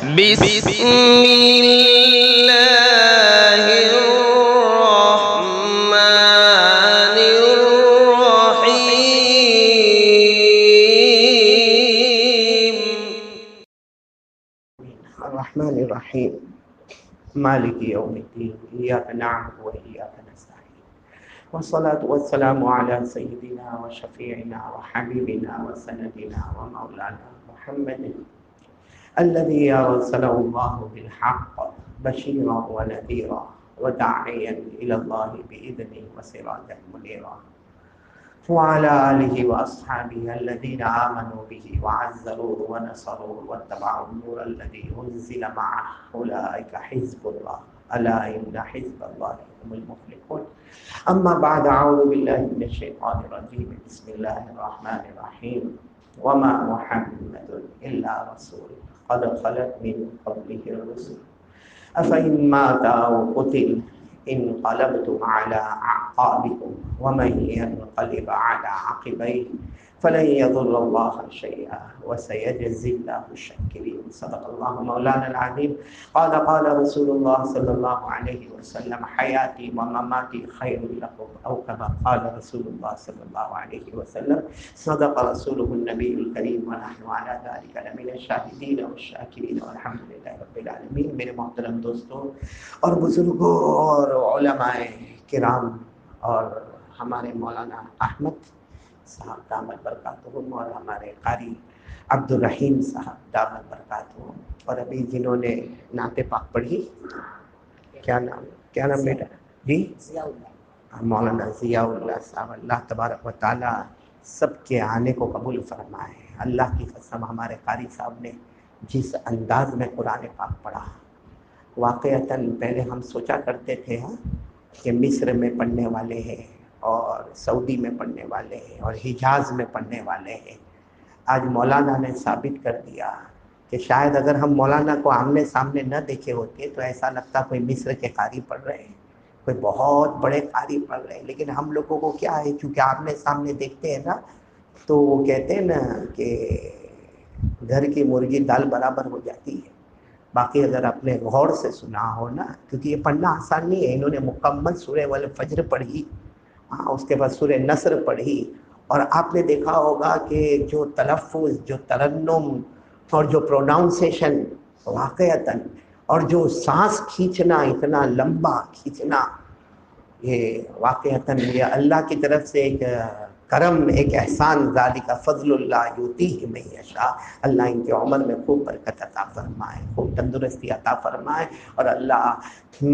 بسم اللہ الرحمن الرحیم۔ الرحمن الرحیم مالک یوم الدین ایاک نعبد و ایاک نستعین والصلاة والسلام علی سیدنا و شفیعنا و حبیبنا و سندنا و مولانا محمد الذي أرسله الله بالحق بشيرا ونذيرا وداعيا إلى الله بإذنه وسراجا منيرا وعلى آله وأصحابه الذين آمنوا به وعزروه ونصروه واتبعوا النور الذي أنزل معه أولئك حزب الله ألا إن حزب الله هم المفلحون أما بعد أعوذ بالله من الشيطان الرجيم بسم الله الرحمن الرحيم وما محمد إلا رسول قد خلت من قبله الرسل أفإن مات أو قتل انقلبتم على أعقابكم ومن ينقلب على عقبيه فلن يضر الله شيئا وسيجزي الله الشاكرين صدق الله مولانا العظيم قال رسول الله صلى الله عليه وسلم حياتي ومماتي خير لكم أو كما قال رسول الله صلى الله عليه وسلم صدق رسوله النبي الكريم ونحن على ذلك لمن الشاهدين والشاكرين والحمد لله رب العالمين۔ میرے محترم دوستوں اور بزرگوں اور علماء کرام اور ہمارے مولانا احمد صاحب دامت برکاتہم اور ہمارے قاری عبد الرحیم صاحب دامت برکاتہم، اور ابھی جنہوں نے نعت پاک پڑھی، کیا نام بیٹا جی؟ مولانا ضیاء اللہ صاحب، اللہ تبارک و تعالیٰ سب کے آنے کو قبول فرمائے۔ اللہ کی قسم ہمارے قاری صاحب نے جس انداز میں قرآن پاک پڑھا، واقعتاً پہلے ہم سوچا کرتے تھے کہ مصر میں پڑھنے والے ہیں اور سعودی میں پڑھنے والے ہیں اور حجاز میں پڑھنے والے ہیں۔ آج مولانا نے ثابت کر دیا کہ شاید اگر ہم مولانا کو آمنے سامنے نہ دیکھے ہوتے تو ایسا لگتا کوئی مصر کے قاری پڑھ رہے ہیں، کوئی بہت بڑے قاری پڑھ رہے ہیں، لیکن ہم لوگوں کو کیا ہے، چونکہ آمنے سامنے دیکھتے ہیں نا، تو وہ کہتے ہیں نا کہ گھر کی مرغی دال برابر ہو جاتی ہے۔ باقی اگر آپ نے غور سے سنا ہو نا، کیونکہ یہ پڑھنا آسان نہیں ہے، انہوں نے مکمل سورہ والفجر پڑھی، اس کے بعد سورہ نصر پڑھی، اور آپ نے دیکھا ہوگا کہ جو تلفظ، جو ترنم اور جو پروناؤنسیشن واقعتاً، اور جو سانس کھینچنا، اتنا لمبا کھینچنا، یہ واقعتاً یہ اللہ کی طرف سے ایک کرم، ایک احسان، ذالک فضل اللہ یؤتیہ من یشاء۔ اللہ ان کی عمر میں خوب برکت عطا فرمائے، خوب تندرستی عطا فرمائے، اور اللہ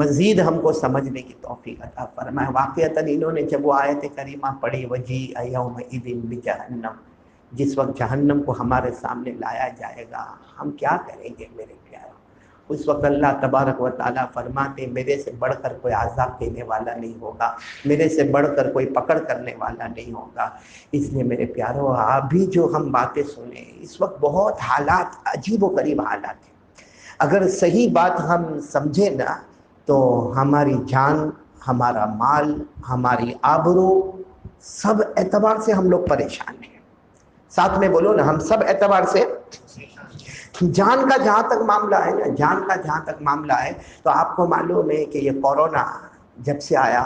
مزید ہم کو سمجھنے کی توفیق عطا فرمائے۔ واقعتاً انہوں نے جب وہ آیت کریمہ پڑھی وجیء یومئذ بجہنم، جس وقت جہنم کو ہمارے سامنے لایا جائے گا، ہم کیا کریں گے میرے پیارے؟ اس وقت اللہ تبارک و تعالیٰ فرماتے میرے سے بڑھ کر کوئی عذاب دینے والا نہیں ہوگا، میرے سے بڑھ کر کوئی پکڑ کرنے والا نہیں ہوگا۔ اس لیے میرے پیاروں، ابھی جو ہم باتیں سنیں، اس وقت بہت حالات عجیب و غریب حالات ہیں۔ اگر صحیح بات ہم سمجھیں نا تو ہماری جان، ہمارا مال، ہماری آبرو، سب اعتبار سے ہم لوگ پریشان ہیں۔ ساتھ میں بولو نا، ہم سب اعتبار سے۔ جان کا جہاں تک معاملہ ہے نا، جان کا جہاں تک معاملہ ہے، تو آپ کو معلوم ہے کہ یہ کورونا جب سے آیا،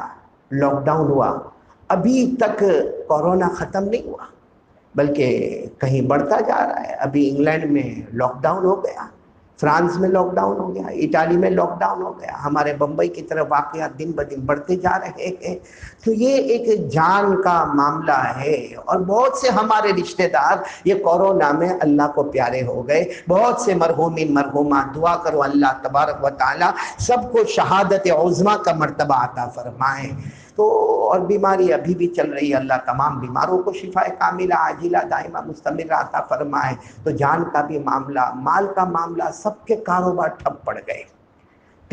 لاک ڈاؤن ہوا، ابھی تک کورونا ختم نہیں ہوا، بلکہ کہیں بڑھتا جا رہا ہے۔ ابھی انگلینڈ میں لاک ڈاؤن ہو گیا، فرانس میں لاک ڈاؤن ہو گیا، اٹالی میں لاک ڈاؤن ہو گیا، ہمارے بمبئی کی طرف واقعات دن بدن بڑھتے جا رہے ہیں۔ تو یہ ایک جان کا معاملہ ہے، اور بہت سے ہمارے رشتہ دار یہ کورونا میں اللہ کو پیارے ہو گئے، بہت سے مرحومین مرحومات۔ دعا کرو اللہ تبارک و تعالی سب کو شہادت عظمیٰ کا مرتبہ عطا فرمائے۔ تو اور بیماری ابھی بھی چل رہی ہے، اللہ تمام بیماروں کو شفا کاملہ عاجلہ دائمہ مستمرہ عطا فرمائے۔ تو جان کا بھی معاملہ، مال کا معاملہ، سب کے کاروبار ٹھپ پڑ گئے۔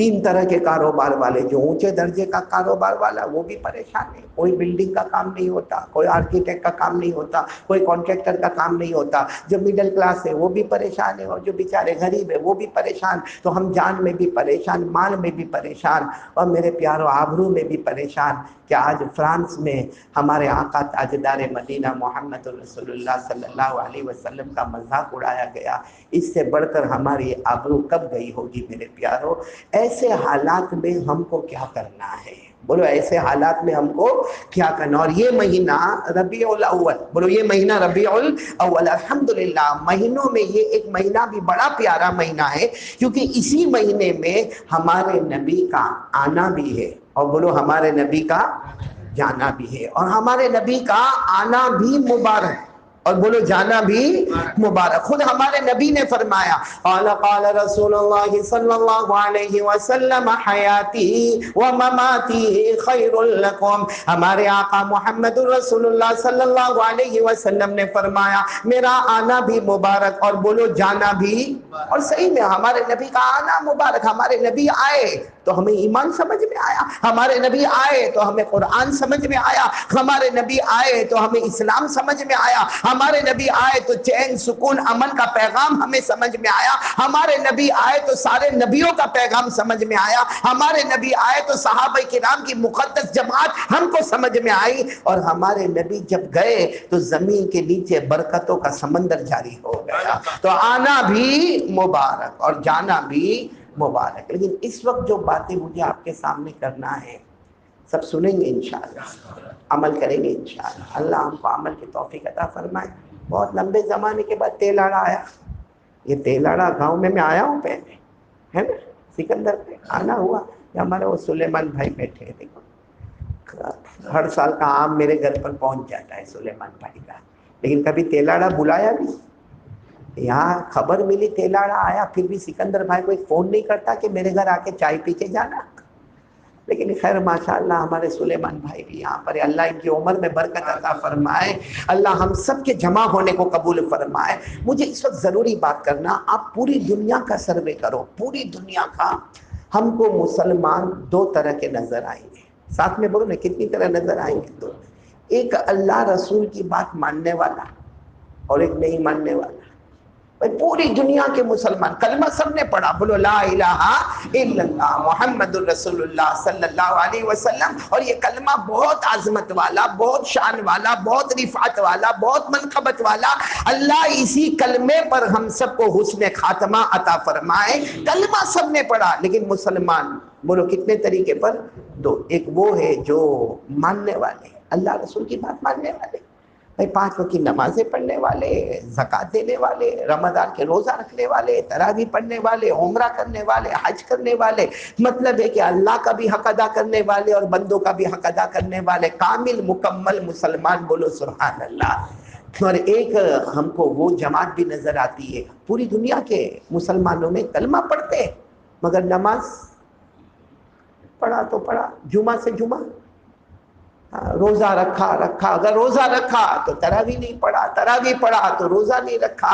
تین طرح کے کاروبار والے، جو اونچے درجے کا کاروبار والا وہ بھی پریشان ہے، کوئی بلڈنگ کا کام نہیں ہوتا، کوئی آرکیٹیکٹ کا کام نہیں ہوتا، کوئی کانٹریکٹر کا کام نہیں ہوتا، جو مڈل کلاس ہے وہ بھی پریشان ہے، اور جو بیچارے غریب ہے وہ بھی پریشان. تو ہم جان میں بھی پریشان، مال میں بھی پریشان، اور میرے پیارو آبرو میں بھی پریشان کہ آج فرانس میں ہمارے آقا تاجدار مدینہ محمد رسول اللہ صلی اللہ علیہ وسلم کا مذاق اڑایا گیا. اس سے بڑھ کر ہماری آبرو کب گئی ہوگی میرے پیارو؟ ایسے حالات میں ہم کو کیا کرنا ہے؟ بولو ایسے حالات میں ہم کو کیا کرنا؟ اور یہ مہینہ ربیع الاول، بولو یہ مہینہ ربیع الاول، الحمدللہ مہینوں میں یہ ایک مہینہ بھی بڑا پیارا مہینہ ہے، کیونکہ اسی مہینے میں ہمارے نبی کا آنا بھی ہے، اور بولو ہمارے نبی کا جانا بھی ہے، اور ہمارے نبی کا آنا بھی مبارک، اور بولو جانا بھی مبارک. خود ہمارے نبی نے فرمایا، قال قال رسول اللہ صلی اللہ علیہ وسلم حیاتی و مماتی خیر لکم. ہمارے آقا محمد رسول اللہ صلی اللہ علیہ وسلم نے فرمایا میرا آنا بھی مبارک اور بولو جانا بھی. اور صحیح میں ہمارے نبی کا آنا مبارک. ہمارے نبی آئے تو ہمیں ایمان سمجھ میں آیا، ہمارے نبی آئے تو ہمیں قرآن سمجھ میں آیا، ہمارے نبی آئے تو ہمیں اسلام سمجھ میں آیا، ہمارے نبی آئے تو چین سکون امن کا پیغام ہمیں سمجھ میں آیا، ہمارے نبی آئے تو سارے نبیوں کا پیغام سمجھ میں آیا، ہمارے نبی آئے تو صحابہ کرام کی مقدس جماعت ہم کو سمجھ میں آئی، اور ہمارے نبی جب گئے تو زمین کے نیچے برکتوں کا سمندر جاری ہو گیا. تو آنا بھی مبارک اور جانا بھی مبارک. لیکن اس وقت جو باتیں مجھے آپ کے سامنے کرنا ہے سب سنیں گے انشاءاللہ، عمل کریں گے انشاءاللہ. اللہ ہم کو عمل کی توفیق عطا فرمائے. بہت لمبے زمانے کے بعد تیلاڑا آیا. یہ تیلاڑا گاؤں میں آیا ہوں پہلے، ہے نا، سکندر پہ آنا ہوا. ہمارے وہ سلیمان بھائی بیٹھے ہیں، دیکھو ہر سال کا آم میرے گھر پر پہنچ جاتا ہے سلیمان بھائی کا، لیکن کبھی تیلاڑا بلایا نہیں. یہاں خبر ملی تیلاڑا آیا، پھر بھی سکندر بھائی کو ایک فون نہیں کرتا کہ میرے گھر آ کے چائے پی کے جانا. لیکن خیر ماشاءاللہ ہمارے سلیمان بھائی بھی یہاں پر، اللہ ان کی عمر میں برکت عطا فرمائے، اللہ ہم سب کے جمع ہونے کو قبول فرمائے. مجھے اس وقت ضروری بات کرنا، آپ پوری دنیا کا سروے کرو، پوری دنیا کا. ہم کو مسلمان دو طرح کے نظر آئیں گے. ساتھ میں بولو نا کتنی طرح نظر آئیں گے؟ دو. ایک اللہ رسول کی بات ماننے والا اور ایک نہیں ماننے والا. پوری دنیا کے مسلمان کلمہ سب نے پڑھا، بولو لا الہ الا اللہ محمد الرسول اللہ صلی اللہ علیہ وسلم. اور یہ کلمہ بہت عظمت والا، بہت شان والا، بہت رفعت والا، بہت منقبت والا. اللہ اسی کلمے پر ہم سب کو حسن خاتمہ عطا فرمائے. کلمہ سب نے پڑھا، لیکن مسلمان بولو کتنے طریقے پر؟ دو. ایک وہ ہے جو ماننے والے، اللہ رسول کی بات ماننے والے، 5 وقت کی نمازیں پڑھنے والے، زکوٰۃ دینے والے، رمضان کے روزہ رکھنے والے، تراویح پڑھنے والے، عمرہ کرنے والے، حج کرنے والے. مطلب ہے کہ اللہ کا بھی حق ادا کرنے والے اور بندوں کا بھی حق ادا کرنے والے کامل مکمل مسلمان. بولو سبحان اللہ. اور ایک ہم کو وہ جماعت بھی نظر آتی ہے پوری دنیا کے مسلمانوں میں، کلمہ پڑھتے مگر نماز پڑھا تو پڑھا، جمعہ سے جمعہ، روزہ رکھا، اگر روزہ رکھا تو تراویح نہیں پڑھا، تراویح پڑھا تو روزہ نہیں رکھا.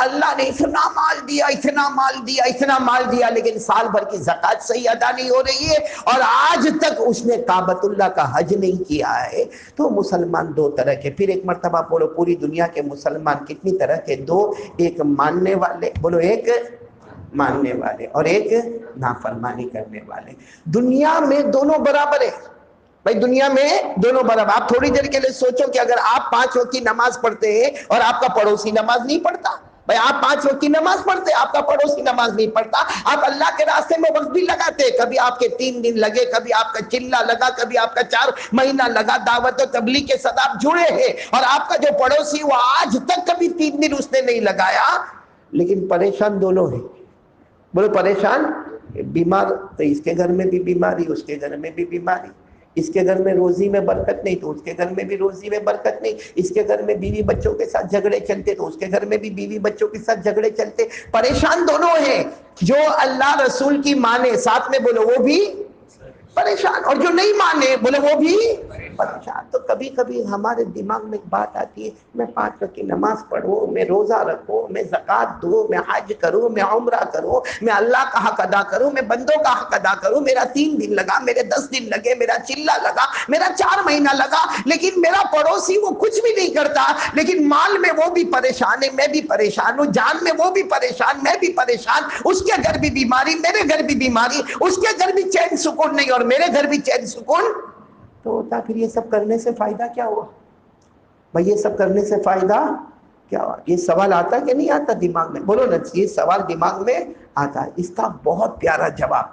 اللہ نے اتنا مال دیا، اتنا مال دیا، اتنا مال دیا، لیکن سال بھر کی زکوٰۃ صحیح ادا نہیں ہو رہی ہے، اور آج تک اس نے کعبۃ اللہ کا حج نہیں کیا ہے. تو مسلمان دو طرح کے. پھر ایک مرتبہ بولو پوری دنیا کے مسلمان کتنی طرح کے؟ دو. ایک ماننے والے، بولو ایک ماننے والے، اور ایک نافرمانی کرنے والے. دنیا میں دونوں برابر ہے بھائی، دنیا میں دونوں برابر. آپ تھوڑی دیر کے لیے سوچو کہ اگر آپ 5 وقت کی نماز پڑھتے ہیں اور آپ کا پڑوسی نماز نہیں پڑھتا، بھائی آپ 5 وقت کی نماز پڑھتے، آپ کا پڑوسی نماز نہیں پڑھتا، آپ اللہ کے راستے میں وقت بھی لگاتے، کبھی آپ کے 3 دن لگے، کبھی آپ کا چلہ لگا، کبھی آپ کا 4 مہینہ لگا، دعوت و تبلیغ کے ساتھ آپ جڑے ہیں، اور آپ کا جو پڑوسی وہ آج تک کبھی 3 دن اس نے نہیں لگایا، لیکن پریشان دونوں ہیں. بولو پریشان. بیمار تو اس کے گھر میں بھی بیماری، اس کے گھر میں بھی بیماری، اس کے گھر میں روزی میں برکت نہیں تو اس کے گھر میں بھی روزی میں برکت نہیں، اس کے گھر میں بیوی بچوں کے ساتھ جھگڑے چلتے تو اس کے گھر میں بھی بیوی بچوں کے ساتھ جھگڑے چلتے. پریشان دونوں ہیں. جو اللہ رسول کی مانے، ساتھ میں بولو وہ بھی پریشان، اور جو نہیں مانے بولو وہ بھی. پریشان. تو کبھی کبھی ہمارے دماغ میں ایک بات آتی ہے, میں 5 وقت کی نماز پڑھوں, میں روزہ رکھوں, میں زکوٰۃ دوں, میں حج کروں, میں عمرہ کروں, میں اللہ کا حق ادا کروں, میں بندوں کا حق ادا کروں, میرا 3 دن لگا, میرے 10 دن لگے, میرا چلہ لگا, میرا 4 مہینہ لگا, لیکن میرا پڑوسی وہ کچھ بھی نہیں کرتا, لیکن مال میں وہ بھی پریشان ہے, میں بھی پریشان ہوں, جان میں وہ بھی پریشان, میں بھی پریشان, اس کے گھر بھی بیماری, میرے گھر بھی بیماری, اس کے گھر بھی چین سکون نہیں اور میرے گھر بھی چین سکون. تو ہوتا پھر یہ سب کرنے سے فائدہ کیا ہوا بھائی؟ یہ سب کرنے سے فائدہ کیا ہوا؟ یہ سوال آتا کہ نہیں آتا دماغ میں؟ بولو نا, یہ سوال دماغ میں آتا ہے. اس کا بہت پیارا جواب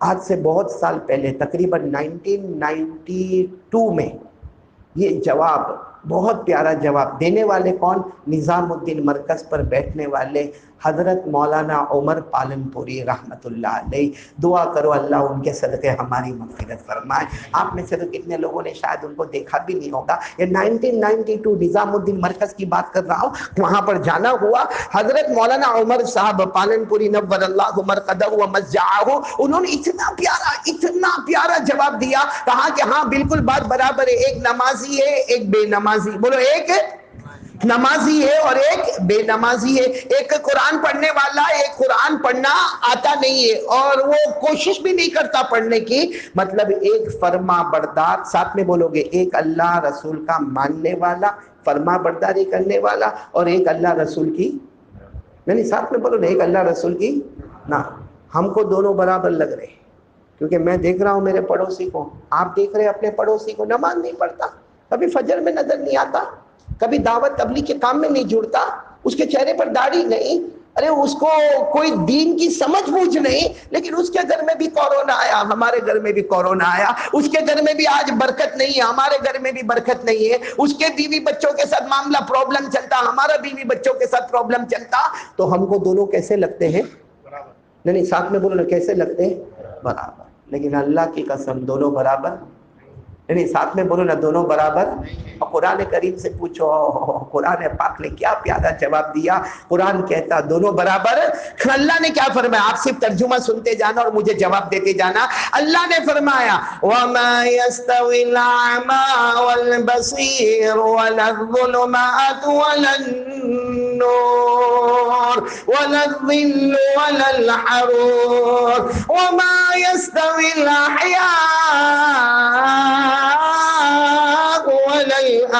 آج سے بہت سال پہلے, تقریباً 1992 میں, یہ جواب بہت پیارا جواب دینے والے کون؟ نظام الدین مرکز پر بیٹھنے والے حضرت مولانا عمر پالن پوری رحمت اللہ علیہ. دعا کرو اللہ ان کے صدقے ہماری مغفرت فرمائے. آپ میں سے تو کتنے لوگوں نے شاید ان کو دیکھا بھی نہیں ہوگا. یہ 1992 نظام الدین مرکز کی بات کر رہا ہوں, وہاں پر جانا ہوا. حضرت مولانا عمر صاحب پالن پوری نور اللہ مرقدہ و مسجعہ, انہوں نے اتنا پیارا جواب دیا, کہا کہ ہاں بالکل بات برابر ہے, ایک نمازی ہے ایک بے نمازی. بولو, ایک نمازی ہے اور ایک بے نمازی ہے. ایک قرآن پڑھنے والا, ایک قرآن پڑھنا آتا نہیں ہے اور وہ کوشش بھی نہیں کرتا پڑھنے کی. مطلب ایک فرما بردار, ساتھ میں بولو گے, ایک اللہ رسول کا ماننے والا, فرما برداری کرنے والا, اور ایک اللہ رسول کی, نہیں ساتھ میں بولو نا, ایک اللہ رسول کی نا. ہم کو دونوں برابر لگ رہے ہیں, کیونکہ میں دیکھ رہا ہوں میرے پڑوسی کو, آپ دیکھ رہے ہیں اپنے پڑوسی کو, نماز نہیں پڑھتا, کبھی فجر میں نظر نہیں آتا, کبھی دعوت تبلیغ کے کام میں نہیں جڑتا, اس کے چہرے پر داڑھی نہیں, ارے اس کو کوئی دین کی سمجھ بوجھ نہیں, لیکن اس کے گھر میں بھی کورونا آیا, ہمارے گھر میں بھی کورونا آیا, اس کے گھر میں بھی آج برکت نہیں ہے, ہمارے گھر میں بھی برکت نہیں ہے, اس کے بیوی بچوں کے ساتھ معاملہ پرابلم چلتا, ہمارا بیوی بچوں کے ساتھ پرابلم چلتا. تو ہم کو دونوں کیسے لگتے ہیں؟ نہیں ساتھ میں بولو نا, کیسے لگتے ہیں؟ برابر. لیکن اللہ کی قسم دونوں برابر نہیں, ساتھ میں بولو نا, دونوں برابر. اور قرآن کریم سے پوچھو, قرآن پاک نے کیا پیارا جواب دیا. قرآن کہتا دونوں برابر. اللہ نے کیا فرمایا؟ آپ صرف ترجمہ سنتے جانا اور مجھے جواب دیتے جانا. اللہ نے فرمایا, وَمَا يَسْتَوِي الْأَعْمَى وَالْبَصِيرُ وَلَا الظُّلُمَاتُ وَلَا النُّورُ وَلَا الظِّلُّ وَلَا الْحَرُورُ وَمَا يَسْتَوِي الْأَحْيَاءُ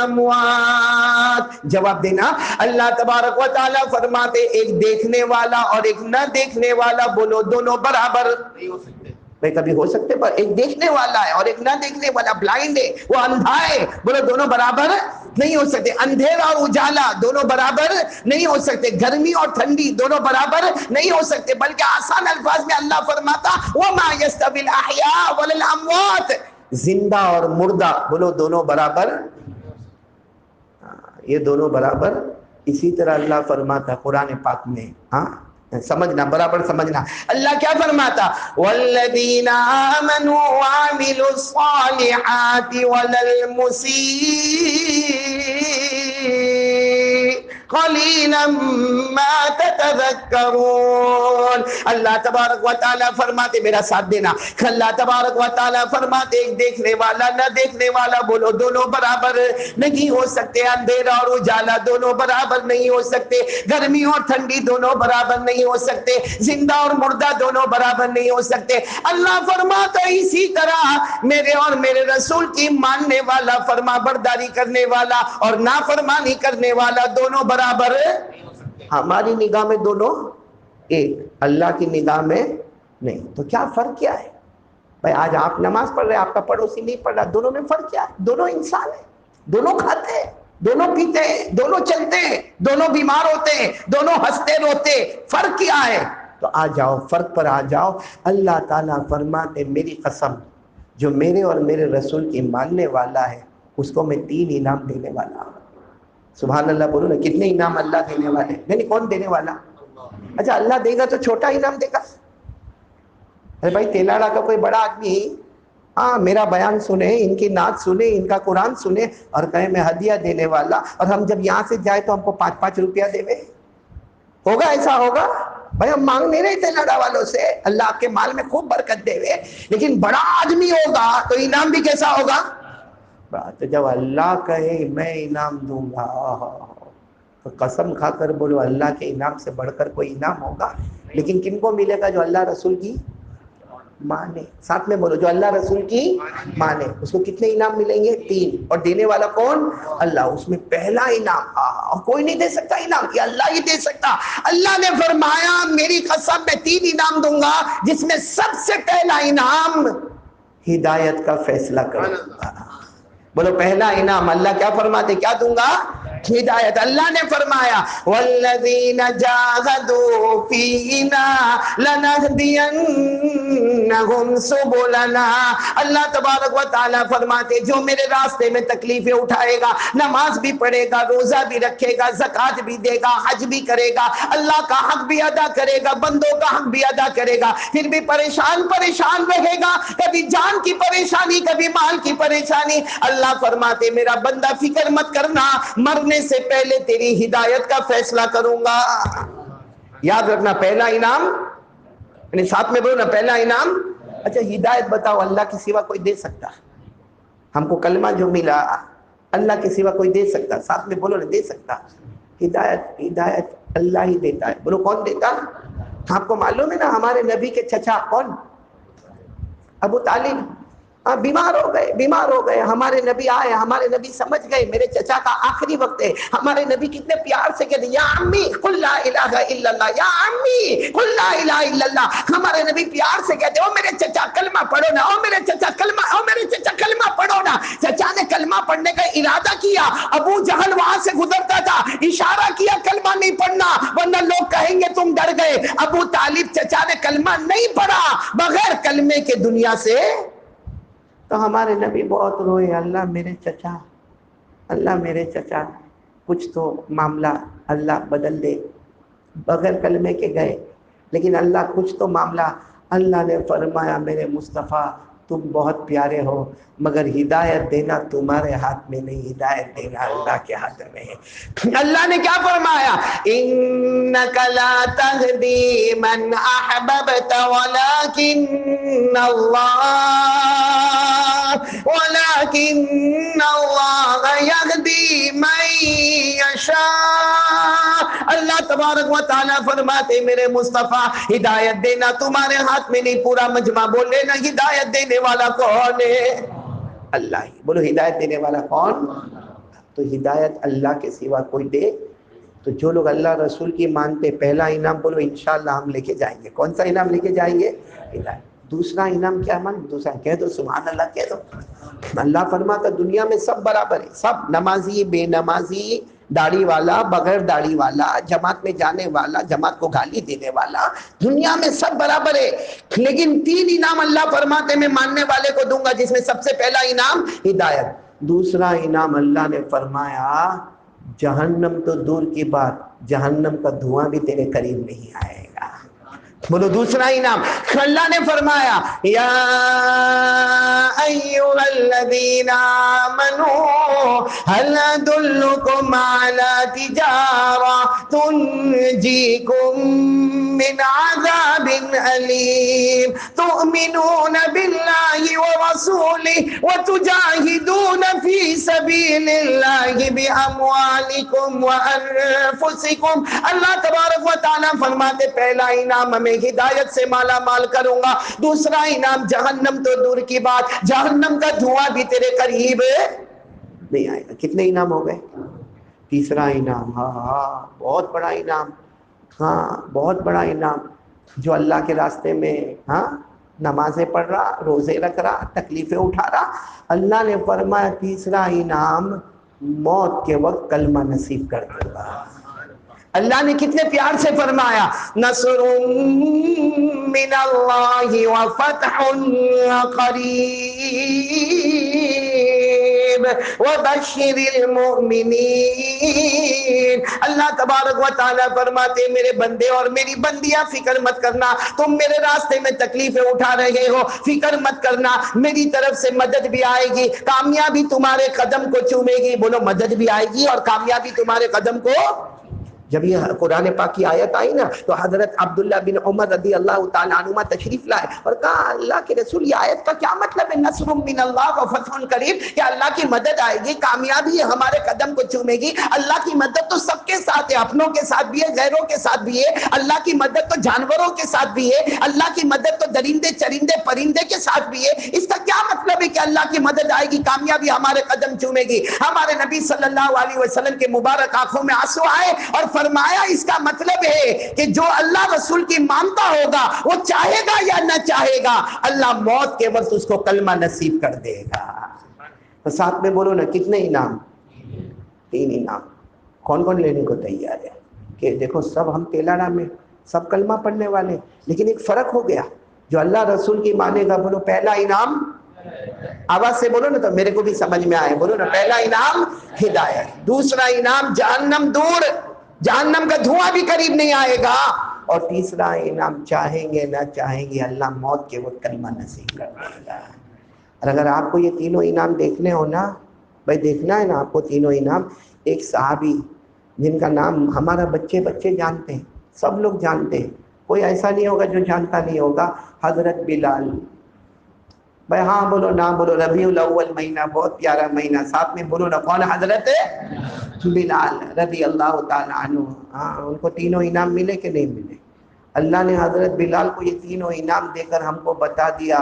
الاموات. جواب دینا. اللہ تبارک و تعالیٰ فرماتے ایک دیکھنے والا اور ایک نہ دیکھنے والا, بولو دونوں برابر نہیں ہو سکتے. بھائی کبھی ہو سکتے, پر ایک دیکھنے والا ہے اور ایک نہ دیکھنے والا, بلائنڈ ہے, وہ اندھا ہے, بولو دونوں برابر نہیں ہو سکتے. اندھیرا اور اجالا دونوں برابر نہیں ہو سکتے. گرمی اور ٹھنڈی دونوں برابر نہیں ہو سکتے. بلکہ آسان الفاظ میں اللہ فرماتا, وَمَا يَسْتَوِي الْأَحْيَاءُ وَلَا الْأَمْوَاتُ, زندہ اور مردہ, بولو دونوں برابر. یہ دونوں برابر. اسی طرح اللہ فرماتا قرآن پاک میں, ہاں سمجھنا, برابر سمجھنا. اللہ کیا فرماتا؟ والذین آمنوا وعملوا الصالحات ولا المسیء قلیلا ما تتذکرون. اللہ تبارک و تعالیٰ فرماتے, میرا ساتھ دینا, اللہ تبارک و تعالیٰ فرماتے ایک دیکھنے والا نہ دیکھنے والا, بولو دونوں برابر نہیں ہو سکتے. اندھیرا اور اجالا دونوں برابر نہیں ہو سکتے. گرمی اور ٹھنڈی دونوں برابر نہیں ہو سکتے. زندہ اور مردہ دونوں برابر نہیں ہو سکتے. اللہ فرماتا اسی طرح میرے اور میرے رسول کی ماننے والا, فرما برداری کرنے والا اور نافرمانی کرنے والا دونوں برابر. ہماری نگاہ میں دونوں ایک, اللہ کی نگاہ میں نہیں. تو کیا فرق کیا ہے بھائی؟ آج آپ نماز پڑھ رہے ہیں, آپ کا پڑوسی نہیں پڑھ رہا, دونوں میں فرق کیا ہے؟ دونوں انسان ہیں, دونوں کھاتے ہیں, دونوں پیتے ہیں, دونوں چلتے ہیں, دونوں بیمار ہوتے ہیں, دونوں ہنستے روتے. فرق کیا ہے؟ تو آ جاؤ, فرق پر آ جاؤ. اللہ تعالیٰ فرماتے میری قسم, جو میرے اور میرے رسول کی ماننے والا ہے اس کو میں 3 انعام دینے والا ہوں. سبحان اللہ بولو نا, کتنے انعام اللہ دینے والے؟ نہیں کون دینے والا؟ اچھا اللہ دے گا تو چھوٹا انعام دے گا. ارے بھائی تیلاڑا کا کوئی بڑا آدمی, ہاں میرا بیان سنے, ان کی نعت سنے, ان کا قرآن سنے اور کہے میں ہدیہ دینے والا, اور ہم جب یہاں سے جائے تو ہم کو 5-5 روپیہ دے. ہوگا ایسا؟ ہوگا بھائی, ہم مانگ نہیں رہے تیلاڑا والوں سے, اللہ آپ کے مال میں خوب برکت دے, لیکن بڑا آدمی ہوگا تو انعام بھی کیسا ہوگا؟ بات جب اللہ کہے میں انعام دوں گا تو قسم کھا کر بولو اللہ کے انعام سے بڑھ کر کوئی انعام ہوگا؟ لیکن کن کو ملے گا؟ جو اللہ رسول کی مانے. ساتھ میں بولو جو اللہ رسول کی مانے. اس کو کتنے انعام ملیں گے؟ 3. اور دینے والا کون؟ اللہ. اس میں پہلا انعام اور کوئی نہیں دے سکتا انعام، یہ اللہ ہی دے سکتا. اللہ نے فرمایا میری قسم میں 3 انعام دوں گا، جس میں سب سے پہلا انعام ہدایت کا فیصلہ کروں گا. بولو پہلا انعام اللہ کیا فرماتے؟ کیا دوں گا؟ ہدایت. اللہ نے فرمایا والذین جاہدوا فینا لنہدینہم سبلنا. اللہ تبارک و تعالیٰ فرماتے جو میرے راستے میں تکلیفیں اٹھائے گا، نماز بھی پڑھے گا، روزہ بھی رکھے گا، زکوٰۃ بھی دے گا، حج بھی کرے گا، اللہ کا حق بھی ادا کرے گا، بندوں کا حق بھی ادا کرے گا، پھر بھی پریشان رہے گا، کبھی جان کی پریشانی، کبھی مال کی پریشانی. اللہ فرماتے میرا بندہ فکر مت کرنا، مرنے سے پہلے تیری ہدایت کا فیصلہ کروں گا. یاد رکھنا پہلا انعام، یعنی ساتھ میں بولو نا پہلا انعام. اچھا ہدایت بتاؤ اللہ کے سوا کوئی دے سکتا؟ ہم کو کلمہ جو ملا اللہ کے سوا کوئی دے سکتا؟ ساتھ میں بولو نا دے سکتا. ہدایت اللہ ہی دیتا ہے. بولو کون دیتا؟ آپ کو معلوم ہے نا ہمارے نبی کے چچا کون؟ ابو طالب. بیمار ہو گئے، ہمارے نبی آئے، ہمارے نبی سمجھ گئے میرے چچا کا آخری وقت ہے. ہمارے نبی کتنے پیار سے کہتے یا امی قل لا الہ الا اللہ، یا امی قل لا الہ الا اللہ. ہمارے نبی پیار سے کہتے او میرے چچا کلمہ پڑھو نا، او میرے چچا کلمہ پڑھو نا. چچا نے کلمہ پڑھنے کا ارادہ کیا، ابو جہل وہاں سے گزرتا تھا، اشارہ کیا کلمہ نہیں پڑھنا ورنہ لوگ کہیں گے تم ڈر گئے. ابو طالب چچا نے کلمہ نہیں پڑھا، بغیر کلمے کے دنیا سے. تو ہمارے نبی بہت روئے، اللہ میرے چچا کچھ تو معاملہ اللہ بدل دے. بغیر کلمے کے گئے لیکن اللہ کچھ تو معاملہ. اللہ نے فرمایا میرے مصطفیٰ تم بہت پیارے ہو مگر ہدایت دینا تمہارے ہاتھ میں نہیں، ہدایت دینا اللہ کے ہاتھ میں ہے. اللہ نے کیا فرمایا؟ انک لا تہدی من احببت ولکن اللہ یہدی من یشاء. اللہ تبارک و تعالیٰ فرماتے میرے مصطفیٰ ہدایت دینا تمہارے ہاتھ میں نہیں. پورا مجمع بول لینا ہدایت دینے والا کون ہے؟ اللہ ہی. بولو ہدایت دینے والا کون؟ تو ہدایت اللہ کے سوا کوئی دے؟ تو جو لوگ اللہ رسول کی مانتے پہلا انعام بولو انشاءاللہ ہم لے کے جائیں گے. کون سا انعام لے کے جائیں گے؟ ہدایت. دوسرا انعام کیا مان؟ دوسرا کہہ دو سبحان اللہ کہہ دو. اللہ فرماتا دنیا میں سب برابر ہے، سب نمازی بے نمازی، داڑھی والا بغیر داڑھی والا، جماعت میں جانے والا جماعت کو گالی دینے والا، دنیا میں سب برابر ہے. لیکن 3 انعام اللہ فرماتے میں ماننے والے کو دوں گا، جس میں سب سے پہلا انعام ہدایت. دوسرا انعام اللہ نے فرمایا جہنم تو دور کی بات، جہنم کا دھواں بھی تیرے قریب نہیں آئے گا. بولو دوسرا انعام. اللہ نے فرمایا یا ایھا الذین آمنوا هل ادلکم علی تجارہ تنجیکم من عذاب علیم تؤمنون باللہ ورسولہ وتجاہدون فی سبیل اللہ باموالکم وانفسکم. اللہ تبارک و تعالیٰ فرماتے پہلا انعام ہمیں ہدایت سے مالا مال کروں گا. دوسرا انعام جہنم تو دور کی بات، جہنم کا دھواں بھی تیرے قریب نہیں آئے گا. کتنے انعام ہو گئے؟ تیسرا انعام. ہاں بہت بڑا انعام. ہاں بہت بڑا انعام. جو اللہ کے راستے میں نمازیں پڑھ رہا، روزے رکھ رہا، تکلیفیں اٹھا رہا، اللہ نے فرمایا تیسرا انعام موت کے وقت کلمہ نصیب کر دوں گا. اللہ نے کتنے پیار سے فرمایا نصر من اللہ وفتح قریب وبشر المؤمنین. اللہ تبارک و تعالیٰ فرماتے میرے بندے اور میری بندیاں فکر مت کرنا، تم میرے راستے میں تکلیفیں اٹھا رہے ہو، فکر مت کرنا، میری طرف سے مدد بھی آئے گی، کامیابی تمہارے قدم کو چومے گی. بولو مدد بھی آئے گی اور کامیابی تمہارے قدم کو. جب یہ قرآن پاک کی آیت آئی نا تو حضرت عبداللہ بن عمر رضی اللہ تعالیٰ عنہما تشریف لائے اور کہا اللہ کے رسول یہ آیت کا کیا مطلب ہے؟ نصر من اللہ و فتح قریب، کہ اللہ کی مدد آئے گی، کامیابی ہمارے قدم کو چومے گی۔ اللہ کی مدد تو سب کے ساتھ ہے، اپنوں کے ساتھ بھی ہے، غیروں کے ساتھ بھی ہے۔ اللہ کی مدد تو جانوروں کے ساتھ بھی ہے، اللہ کی مدد تو درندے چرندے پرندے کے ساتھ بھی ہے۔ اس کا کیا مطلب ہے کہ اللہ کی مدد آئے گی، کامیابی ہمارے قدم چومے گی؟ ہمارے نبی صلی اللہ علیہ وسلم کے مبارک آنکھوں میں آنسو آئے اور فرمایا اس کا مطلب ہے کہ جو اللہ رسول کی مانتا ہوگا وہ چاہے گا یا نہ چاہے گا، اللہ موت کے وقت اس کو کلمہ نصیب کر دے گا۔ تو ساتھ میں بولو نا کتنے انعام؟ 3 انعام۔ کون کون لینے کو تیار ہے؟ کہ دیکھو سب ہم تیلارا میں سب کلمہ پڑھنے والے، لیکن ایک فرق ہو گیا، جو اللہ رسول کی مانے گا بولو پہلا انعام، آواز سے بولو نا تو میرے کو بھی سمجھ میں آئے، بولو نا پہلا انعام ہدایت، دوسرا انعام جہنم دور، جہنم کا دھواں بھی قریب نہیں آئے گا، اور تیسرا انعام چاہیں گے نہ چاہیں گے اللہ موت کے وقت کلمہ نصیب کر دے گا۔ اور اگر آپ کو یہ تینوں انعام دیکھنے ہو نا بھائی، دیکھنا ہے نا آپ کو تینوں انعام۔ ایک صحابی جن کا نام ہمارا بچے جانتے ہیں، سب لوگ جانتے ہیں، کوئی ایسا نہیں ہوگا جو جانتا نہیں ہوگا، حضرت بلال۔ بھائی ہاں بولو نہ بولو، ربیع الاول مہینہ بہت پیارا مہینہ، ساتھ میں بولو نا کون؟ حضرت بلال رضی اللہ تعالیٰ عنہ۔ ہاں ان کو تینوں انعام ملے کہ نہیں ملے؟ اللہ نے حضرت بلال کو یہ تینوں انعام دے کر ہم کو بتا دیا،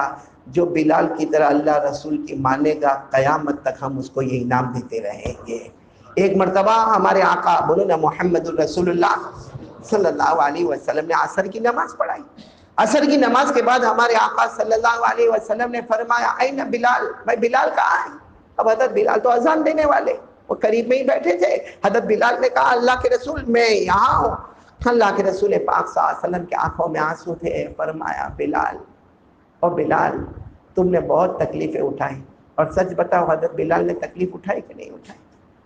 جو بلال کی طرح اللہ رسول کی مانے گا قیامت تک ہم اس کو یہ انعام دیتے رہیں گے۔ ایک مرتبہ ہمارے آقا بولو نا محمد الرسول اللہ صلی اللہ علیہ وسلم نے عصر کی نماز پڑھائی۔ عصر کی نماز کے بعد ہمارے آقا صلی اللہ علیہ وسلم نے فرمایا این بلال، بھائی بلال کہاں ہے؟ اب حضرت بلال تو اذان دینے والے، وہ قریب میں ہی بیٹھے تھے۔ حضرت بلال نے کہا اللہ کے رسول میں یہاں ہوں۔ اللہ کے رسول پاک صلی اللہ علیہ وسلم کے آنکھوں میں آنسو تھے، فرمایا بلال، اور بلال تم نے بہت تکلیفیں اٹھائی، اور سچ بتاؤ حضرت بلال نے تکلیف اٹھائی کہ نہیں اٹھائی؟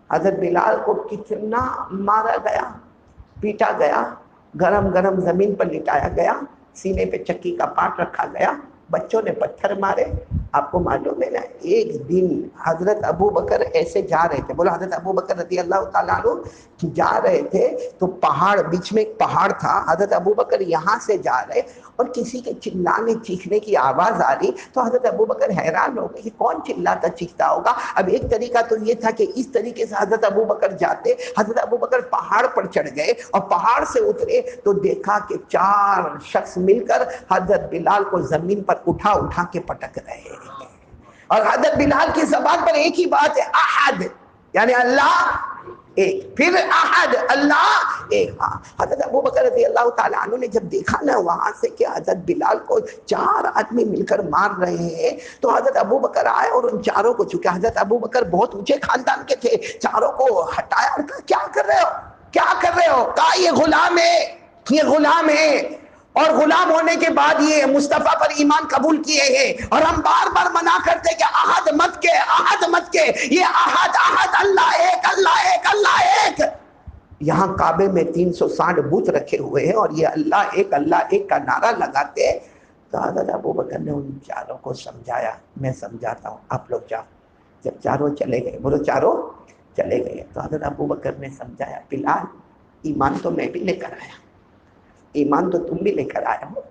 حضرت بلال کو کتنا مارا گیا، پیٹا گیا، گرم گرم زمین پر لٹایا گیا، سینے پہ چکی کا پاٹ رکھا گیا، بچوں نے پتھر مارے۔ آپ کو معلوم ہے نا ایک دن حضرت ابو بکر ایسے جا رہے تھے، بولو حضرت ابو بکر رضی اللہ تعالیٰ عنہ جا رہے تھے تو پہاڑ، بیچ میں ایک پہاڑ تھا، حضرت ابو بکر یہاں سے جا رہے اور کسی کے چلانے چیخنے کی آواز آ رہی تو حضرت ابو بکر حیران ہو گئے کہ کون چلاتا چیختا ہوگا۔ اب ایک طریقہ تو یہ تھا کہ اس طریقے سے حضرت ابو بکر جاتے، حضرت ابو بکر پہاڑ پر چڑھ گئے اور پہاڑ سے اترے تو دیکھا کہ 4 شخص مل کر حضرت بلال کو زمین پر اٹھا اٹھا کے پٹک رہے ہیں، اور حضرت بلال کی زبان پر ایک ہی بات ہے احد، یعنی اللہ ایک، پھر احد اللہ ایک۔ حضرت ابو بکر رضی اللہ تعالیٰ عنہ نے جب دیکھا نا وہاں سے کہ حضرت بلال کو 4 آدمی مل کر مار رہے ہیں تو حضرت ابو بکر آئے اور ان 4 کو، چونکہ حضرت ابو بکر بہت اونچے خاندان کے تھے، 4 کو ہٹایا اور کہا کیا کر رہے ہو، کیا کر رہے ہو؟ کہا یہ غلام ہے، یہ غلام ہے، اور غلام ہونے کے بعد یہ مصطفیٰ پر ایمان قبول کیے ہیں، اور ہم بار بار منع کرتے کہ احد مت کے، احد مت کے، یہ احد احد اللہ ایک، اللہ ایک، اللہ ایک۔ یہاں کعبے میں 360 بت رکھے ہوئے ہیں اور یہ اللہ ایک کا نعرہ لگاتے۔ تو حضرت ابو بکر نے ان 4 کو سمجھایا، میں سمجھاتا ہوں آپ لوگ جاؤ۔ جب 4 چلے گئے، بولو 4 چلے گئے، تو حضرت ابو بکر نے سمجھایا بلال ایمان تو میں بھی لے کر آیا، ایمان تو تم بھی لے کر آیا ہو،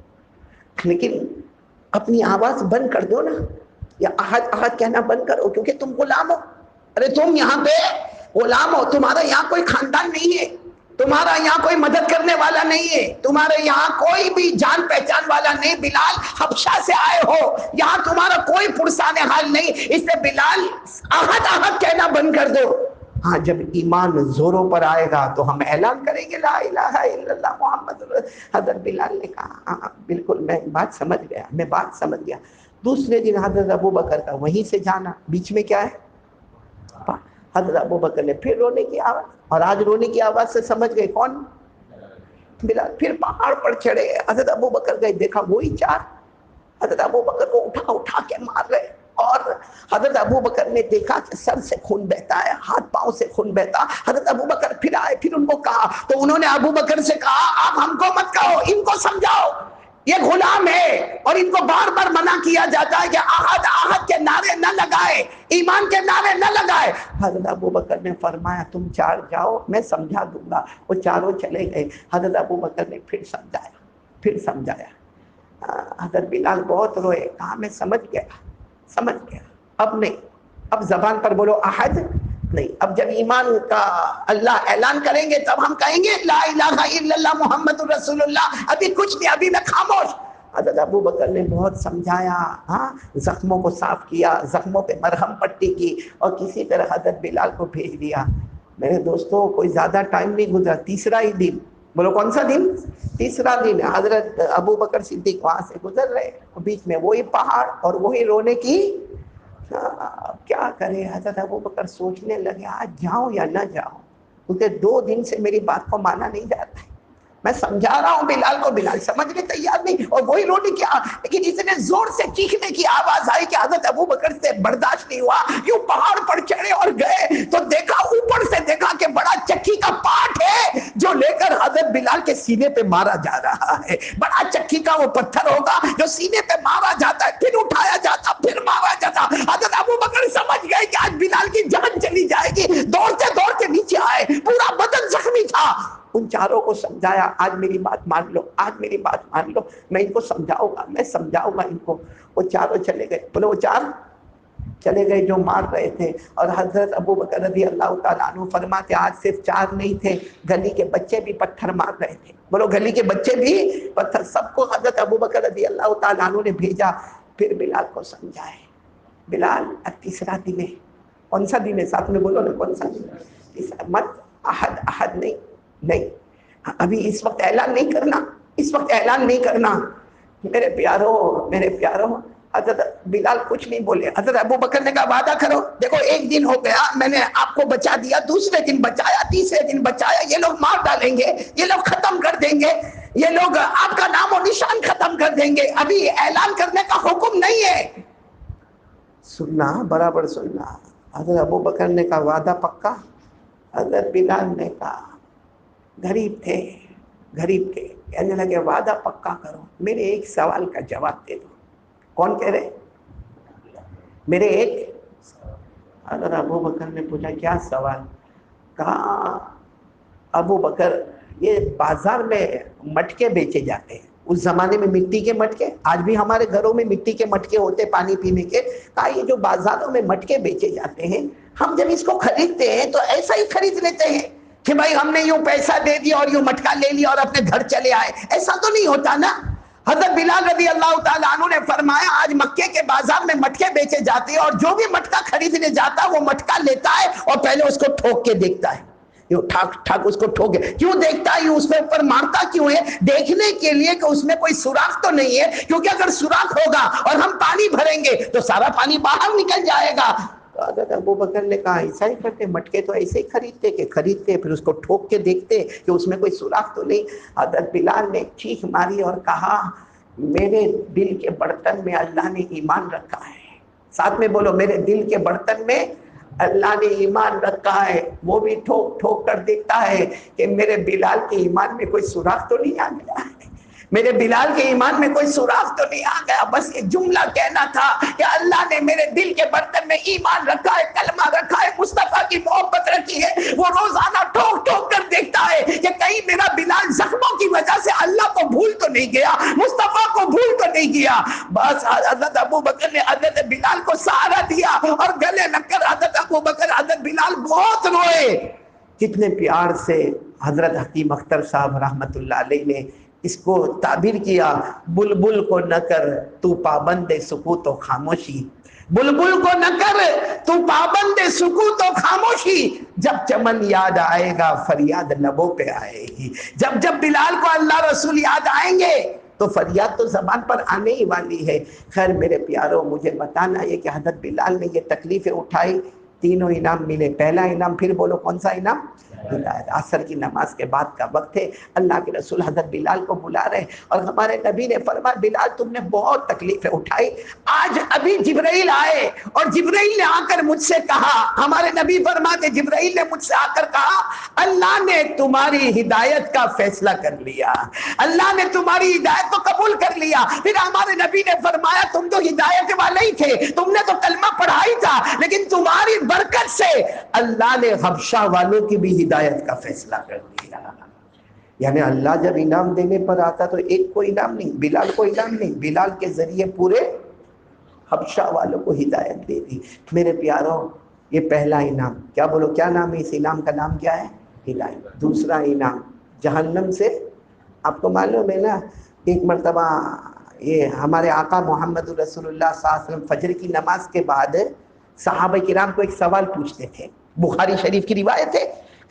لیکن اپنی آواز بند کر دو نا، یا احد احد کہنا بند کرو، کیونکہ تم غلام ہو۔ ارے تم یہاں پہ غلام ہو، تمہارا یہاں کوئی خاندان نہیں ہے، تمہارا یہاں کوئی مدد کرنے والا نہیں ہے، تمہارے یہاں کوئی بھی جان پہچان والا نہیں۔ بلال حبشہ سے آئے ہو، یہاں تمہارا کوئی پرسان حال نہیں، اس سے بلال احد احد کہنا بند کر دو۔ ہاں جب ایمان زوروں پر آئے گا تو ہم اعلان کریں گے لا الہ الا اللہ محمد رسول اللہ۔ حضرت بلال نے کہا ہاں بالکل میں بات سمجھ گیا، میں بات سمجھ گیا۔ دوسرے دن حضرت ابو بکر کا وہیں سے جانا، بیچ میں کیا ہے؟ حضرت ابو بکر نے پھر رونے کی آواز، اور آج رونے کی آواز سے سمجھ گئے کون؟ بلال۔ پھر پہاڑ پر چڑھے، حضرت ابو بکر گئے، دیکھا وہی 4 حضرت ابو بکر کو اٹھا اٹھا کے مار رہے، اور حضرت ابو بکر نے دیکھا کہ سر سے خون بہتا ہے، ہاتھ پاؤں سے خون بہتا۔ حضرت ابو بکر پھر آئے، پھر ان کو کہا، تو انہوں نے ابو بکر سے کہا آپ ہم کو مت کہو، ان کو سمجھاؤ۔ یہ غلام ہے، اور ان کو بار بار منع کیا جاتا ہے کہ احد احد کے نعرے نہ لگائے، ایمان کے نعرے نہ لگائے۔ حضرت ابوبکر نے فرمایا تم چار جاؤ، میں سمجھا دوں گا۔ وہ چاروں چلے گئے، حضرت ابوبکر نے پھر سمجھایا۔ حضرت بلال بہت روئے، کہا میں سمجھ گیا، اب نہیں، اب زبان پر بولو احد نہیں، اب جب ایمان کا اللہ اعلان کریں گے تب ہم کہیں گے لا الہ الا اللہ محمد رسول اللہ، ابھی کچھ نہیں، ابھی میں خاموش۔ حضرت ابوبکر نے بہت سمجھایا، زخموں کو صاف کیا، زخموں پہ مرہم پٹی کی، اور کسی طرح حضرت بلال کو بھیج دیا۔ میرے دوستوں کوئی زیادہ ٹائم نہیں گزرا، تیسرا ہی دن، بولو کون سا دن؟ تیسرا دن، حضرت ابوبکر صدیق وہاں سے گزر رہے، بیچ میں وہی پہاڑ اور وہی رونے کی، کیا کرے؟ حضرت ابوبکر سوچنے لگے آج جاؤں یا نہ جاؤں، کیونکہ 2 دن سے میری بات کو مانا نہیں جاتا ہے، میں سمجھا رہا ہوں بلال کو، بلال سمجھنے تیار نہیں، اور وہی رونے کی لیکن اتنے زور سے چیخنے کی آواز آئی کہ حضرت ابوبکر سے برداشت نہیں ہوا، یوں پہاڑ پر چڑھے اور گئے تو دیکھا، اوپر سے دیکھا کہ بڑا چکی کا پاٹ ہے جو لے کر حضرت بلال کے سینے پہ مارا جا رہا ہے۔ بڑا چکی کا وہ پتھر ہوگا جو سینے پہ مارا جاتا ہے، پھر اٹھایا جاتا، پھر مارا جاتا۔ حضرت ابوبکر سمجھ گئے کہ آج بلال کی جان چلی جائے گی، دوڑتے نیچے آئے، پورا بدن زخمی تھا۔ ان چاروں کو سمجھایا آج میری بات مان لو، میں ان کو سمجھاؤں گا ان کو۔ وہ چاروں چلے گئے، بولو وہ چار چلے گئے جو مار رہے تھے، اور حضرت ابوبکر رضی اللہ تعالیٰ عنہ فرماتے آج صرف 4 نہیں تھے، گلی کے بچے بھی پتھر مار رہے تھے، بولو گلی کے بچے بھی پتھر، سب کو حضرت ابوبکر رضی اللہ تعالیٰ عنہ نے بھیجا، پھر بلال کو سمجھائے۔ بلال تیسرا دن ہے، کون سا دن ہے؟ ساتھ میں بولو نا کون سا دن؟ تیسرا، مت احد نہیں، ابھی اس وقت اعلان نہیں کرنا، میرے پیارو۔ حضرت بلال کچھ نہیں بولے، حضرت ابوبکر نے کہا وعدہ کرو، دیکھو 1 دن ہو گیا، میں نے آپ کو بچا دیا، دوسرے دن بچایا، تیسرے دن بچایا، یہ لوگ مار ڈالیں گے، یہ لوگ ختم کر دیں گے، یہ لوگ آپ کا نام و نشان ختم کر دیں گے، ابھی اعلان کرنے کا حکم نہیں ہے۔ سننا، برابر سننا۔ حضرت ابوبکر نے کہا وعدہ پکا؟ حضرت بلال نے کہا، غریب تھے، کہنے لگے وعدہ پکا کرو، میرے ایک سوال کا جواب دے دو۔ کون کہہ رہے؟ میرے ایک۔ حضرت ابوبکر نے پوچھا کیا سوال؟ کہا ابو بکر یہ بازار میں مٹکے بیچے جاتے ہیں، اس زمانے میں مٹی کے مٹکے، آج بھی ہمارے گھروں میں مٹی کے مٹکے ہوتے پانی پینے کے، کہا یہ جو بازاروں میں مٹکے بیچے جاتے ہیں، ہم جب اس کو خریدتے ہیں تو ایسا ہی خرید لیتے ہیں کہ بھائی ہم نے یوں پیسہ دے دیا اور یوں مٹکا لے لیا اور اپنے گھر چلے آئے، ایسا تو نہیں ہوتا نا۔ حضرت بلال رضی اللہ تعالیٰ عنہ نے فرمایا آج مکے کے بازار میں مٹکے بیچے جاتے ہیں، اور جو بھی مٹکا خریدنے جاتا ہے وہ مٹکا لیتا ہے اور پہلے اس کو ٹھوک کے دیکھتا ہے، یوں ٹھاک اس کو ٹھوکے، کیوں دیکھتا ہے، یوں اس کے اوپر مارتا کیوں ہے؟ دیکھنے کے لیے کہ اس میں کوئی سوراخ تو نہیں ہے، کیونکہ اگر سوراخ ہوگا اور ہم پانی بھریں گے تو سارا پانی باہر نکل جائے گا۔ تو حضرت ابوبکر نے کہا ایسا ہی کرتے، مٹکے تو ایسے ہی خریدتے پھر اس کو ٹھوک کے دیکھتے کہ اس میں کوئی سوراخ تو نہیں۔ حضرت بلال نے چیخ ماری اور کہا میرے دل کے برتن میں اللہ نے ایمان رکھا ہے، ساتھ میں بولو میرے دل کے برتن میں اللہ نے ایمان رکھا ہے، وہ بھی ٹھوک ٹھوک کر دیکھتا ہے کہ میرے بلال کے ایمان میں کوئی سوراخ تو نہیں آ گیا ہے، میرے بلال کے ایمان میں کوئی سوراخ تو نہیں آ گیا۔ بس یہ جملہ کہنا تھا کہ اللہ نے میرے دل کے برتن میں ایمان رکھا ہے، کلمہ رکھا ہے، مصطفیٰ کی محبت رکھی ہے۔ وہ روزانہ ٹھوک ٹھوک کر دیکھتا ہے کہ کہیں میرا بلال زخموں کی وجہ سے اللہ کو بھول تو نہیں گیا، مصطفیٰ کو بھول تو نہیں گیا۔ بس حضرت ابوبکر نے حضرت بلال کو سہارا دیا اور گلے لگ کر حضرت ابوبکر حضرت بلال بہت روئے۔ کتنے پیار سے حضرت حکیم اختر صاحب رحمت اللہ علیہ نے اس کو تعبیر کیا، بلبل کو نہ کر تو پابند سکوت و خاموشی، بلبل کو نہ کر تو پابند سکوت و خاموشی، جب چمن یاد آئے گا فریاد لبوں پہ آئے گی۔ جب بلال کو اللہ رسول یاد آئیں گے تو فریاد تو زبان پر آنے ہی والی ہے۔ خیر میرے پیاروں، مجھے بتانا یہ کہ حضرت بلال نے یہ تکلیفیں اٹھائی، 3 انعام ملے۔ پہلا انعام، پھر بولو کون سا انعام؟ ہدایت۔ عصر کی نماز کے بعد کا وقت ہے، اللہ کے رسول حضرت بلال کو بلا رہے اور ہمارے نبی نے فرمایا بلال تم نے بہت تکلیفیں اٹھائی، آج ابھی جبرائیل آئے اور جبرائیل نے آ کر مجھ سے کہا، ہمارے نبی فرماتے جبرائیل نے مجھ سے آ کر کہا اللہ نے تمہاری ہدایت کا فیصلہ کر لیا، اللہ نے تمہاری ہدایت کو قبول کر لیا۔ پھر ہمارے نبی نے فرمایا تم تو ہدایت والے ہی تھے، تم نے تو کلمہ پڑھا ہی تھا، لیکن تمہاری برکت سے اللہ نے حبشہ والوں کی بھی ہدایت کا فیصلہ کر دیا۔ یعنی اللہ جب انعام دینے پر آتا تو ایک کو انعام نہیں، بلال کو انعام نہیں، بلال کے ذریعے پورے حبشہ والوں کو ہدایت دے دی۔ میرے پیاروں یہ پہلا انعام، کیا بولو کیا نام ہے اس انعام کا؟ نام کیا ہے؟ ہدایت۔ دوسرا انعام جہنم سے، آپ کو معلوم ہے نا ایک مرتبہ یہ ہمارے آقا محمد رسول اللہ صلی اللہ علیہ وسلم فجر کی نماز کے بعد صحابہ کرام کو ایک سوال پوچھتے تھے، بخاری شریف کی روایت ہے،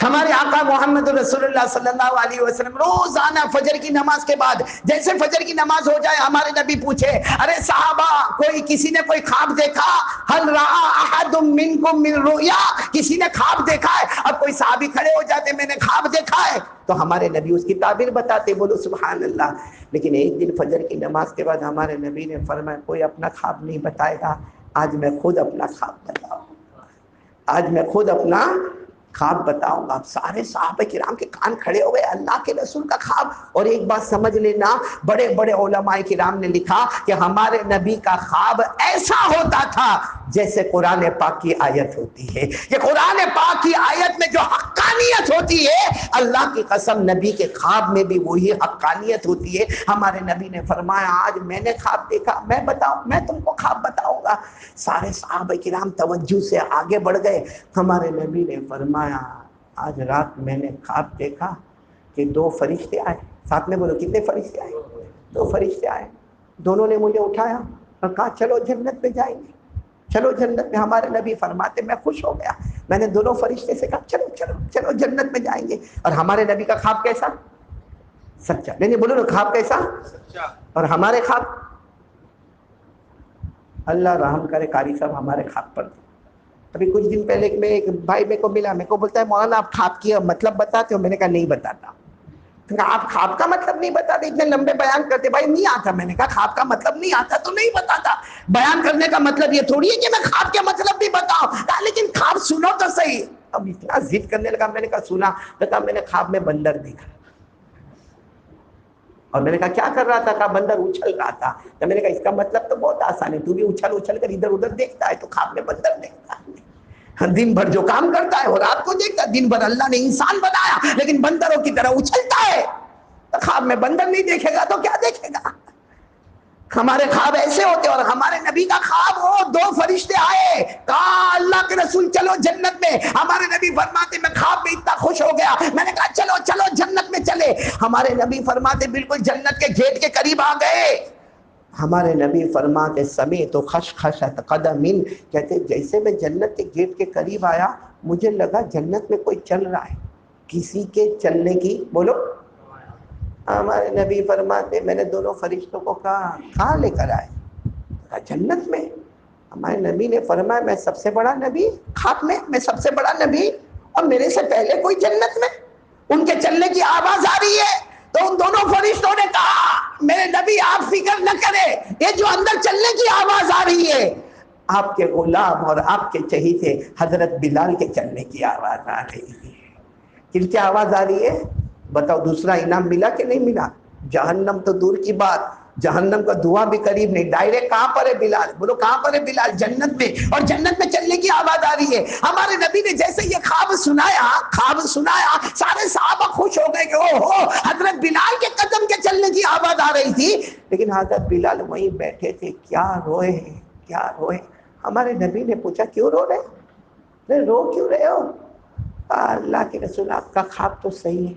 ہمارے آقا محمد رسول اللہ صلی اللہ علیہ وسلم روزانہ فجر کی نماز کے بعد جیسے فجر کی نماز ہو جائے ہمارے نبی پوچھے ارے صحابہ کسی نے کوئی خواب دیکھا؟ هل رأى احد منکم من رؤیا؟ کسی نے خواب دیکھا ہے؟ اب کوئی صحابی کھڑے ہو جاتے میں نے خواب دیکھا ہے، تو ہمارے نبی اس کی تعبیر بتاتے، بولو سبحان اللہ۔ لیکن ایک دن فجر کی نماز کے بعد ہمارے نبی نے فرمایا کوئی اپنا خواب نہیں بتائے گا، آج میں خود اپنا خواب بتاؤں گا، آج میں خود اپنا خواب بتاؤں گا۔ سارے صحابہ کرام کے کان کھڑے ہو گئے، اللہ کے رسول کا خواب۔ اور ایک بات سمجھ لینا، بڑے بڑے علماء کرام نے لکھا کہ ہمارے نبی کا خواب ایسا ہوتا تھا جیسے قرآن پاک کی آیت ہوتی ہے، کہ قرآن پاک کی آیت میں جو حقانیت ہوتی ہے اللہ کی قسم نبی کے خواب میں بھی وہی حقانیت ہوتی ہے۔ ہمارے نبی نے فرمایا آج میں نے خواب دیکھا، میں تم کو خواب بتاؤں گا۔ سارے صحابہ کرام توجہ سے آگے بڑھ گئے۔ ہمارے نبی نے فرمایا آج رات میں نے خواب دیکھا کہ دو فرشتے آئے، ساتھ میں بولو کتنے فرشتے آئے؟ دو فرشتے آئے، دونوں نے مجھے اٹھایا اور کہا چلو جنت میں جائیں گے، چلو جنت میں۔ ہمارے نبی فرماتے میں خوش ہو گیا، میں نے دونوں فرشتے سے کہا چلو چلو چلو جنت میں جائیں گے۔ اور ہمارے نبی کا خواب کیسا؟ سچا۔ نہیں بولو نا خواب کیسا؟ سچا۔ اور ہمارے خواب، اللہ رحم کرے قاری صاحب ہمارے خواب پر۔ ابھی کچھ دن پہلے میں ایک بھائی میرے کو ملا، میرے کو بولتا ہے مولانا آپ خواب کی مطلب بتاتے ہو؟ میں نے کہا نہیں بتاتا۔ آپ خواب کا مطلب نہیں بتاتے، اتنے لمبے بیان کرتے، بھائی نہیں آتا۔ میں نے کہا خواب کا مطلب نہیں آتا تو نہیں بتاتا، بیان کرنے کا مطلب یہ تھوڑی ہے کہ میں خواب کے مطلب بھی بتاؤں، لیکن خواب سنو تو صحیح۔ اب اتنا ضد کرنے لگا، میں نے کہا سنا، کہا میں نے خواب میں بندر دیکھا۔ اور میں نے کہا کیا کر رہا تھا؟ کہا بندر اچھل رہا تھا۔ تو میں نے کہا اس کا مطلب تو بہت آسان ہے، تو بھی اچھل اچھل کر ادھر ادھر دیکھتا ہے تو خواب میں بندر دیکھتا ہے۔ دن بھر جو کام کرتا ہے وہ رات کو دیکھتا ہے، دن بھر اللہ نے انسان بنایا لیکن بندروں کی طرح اچھلتا ہے۔ خواب میں بندر نہیں دیکھے گا تو کیا دیکھے گا؟ ہمارے خواب ایسے ہوتے، اور ہمارے نبی کا خواب ہو دو فرشتے آئے، کہا اللہ کے رسول چلو جنت میں۔ ہمارے نبی فرماتے میں خواب میں اتنا خوش ہو گیا، میں نے کہا چلو چلو جنت میں چلے۔ ہمارے نبی فرماتے بالکل جنت کے گیٹ کے قریب آ گئے۔ ہمارے نبی فرماتے سمیعت خشخشۃ قدم، کہتے جیسے میں جنت کے گیٹ کے قریب آیا مجھے لگا جنت میں کوئی چل رہا ہے، کسی کے چلنے کی، بولو۔ ہمارے نبی فرماتے میں نے دونوں فرشتوں کو کہا کہاں لے کر آئے؟ کہا جنت میں۔ ہمارے نبی نے فرمایا میں سب سے بڑا نبی خواب میں سب سے بڑا نبی، اور میرے سے پہلے کوئی جنت میں، ان کے چلنے کی آواز آ رہی ہے۔ تو ان دونوں فرشتوں نے کہا میرے نبی آپ فکر نہ کرے، یہ جو اندر چلنے کی آواز آ رہی ہے آپ کے غلام اور آپ کے چہیتے حضرت بلال کے چلنے کی آواز آ رہی ہے۔ کن کی آواز آ رہی ہے؟ بتاؤ دوسرا انعام ملا کہ نہیں ملا؟ جہنم تو دور کی بات، جہنم کا دھواں بھی قریب نہیں، ڈائریکٹ کہاں پر ہے بلال؟ بولو کہاں پر ہے بلال؟ جنت میں، اور جنت میں چلنے کی آواز آ رہی ہے۔ ہمارے نبی نے جیسے یہ خواب سنایا سارے صحابہ خوش ہو گئے کہ او ہو حضرت بلال کے قدم کے چلنے کی آواز آ رہی تھی، لیکن حضرت بلال وہیں بیٹھے تھے، کیا روئے ہیں کیا روئے۔ ہمارے نبی نے پوچھا کیوں رو رہے؟ رو کیوں رہے ہو؟ اللہ کے رسول آپ کا خواب تو صحیح ہے،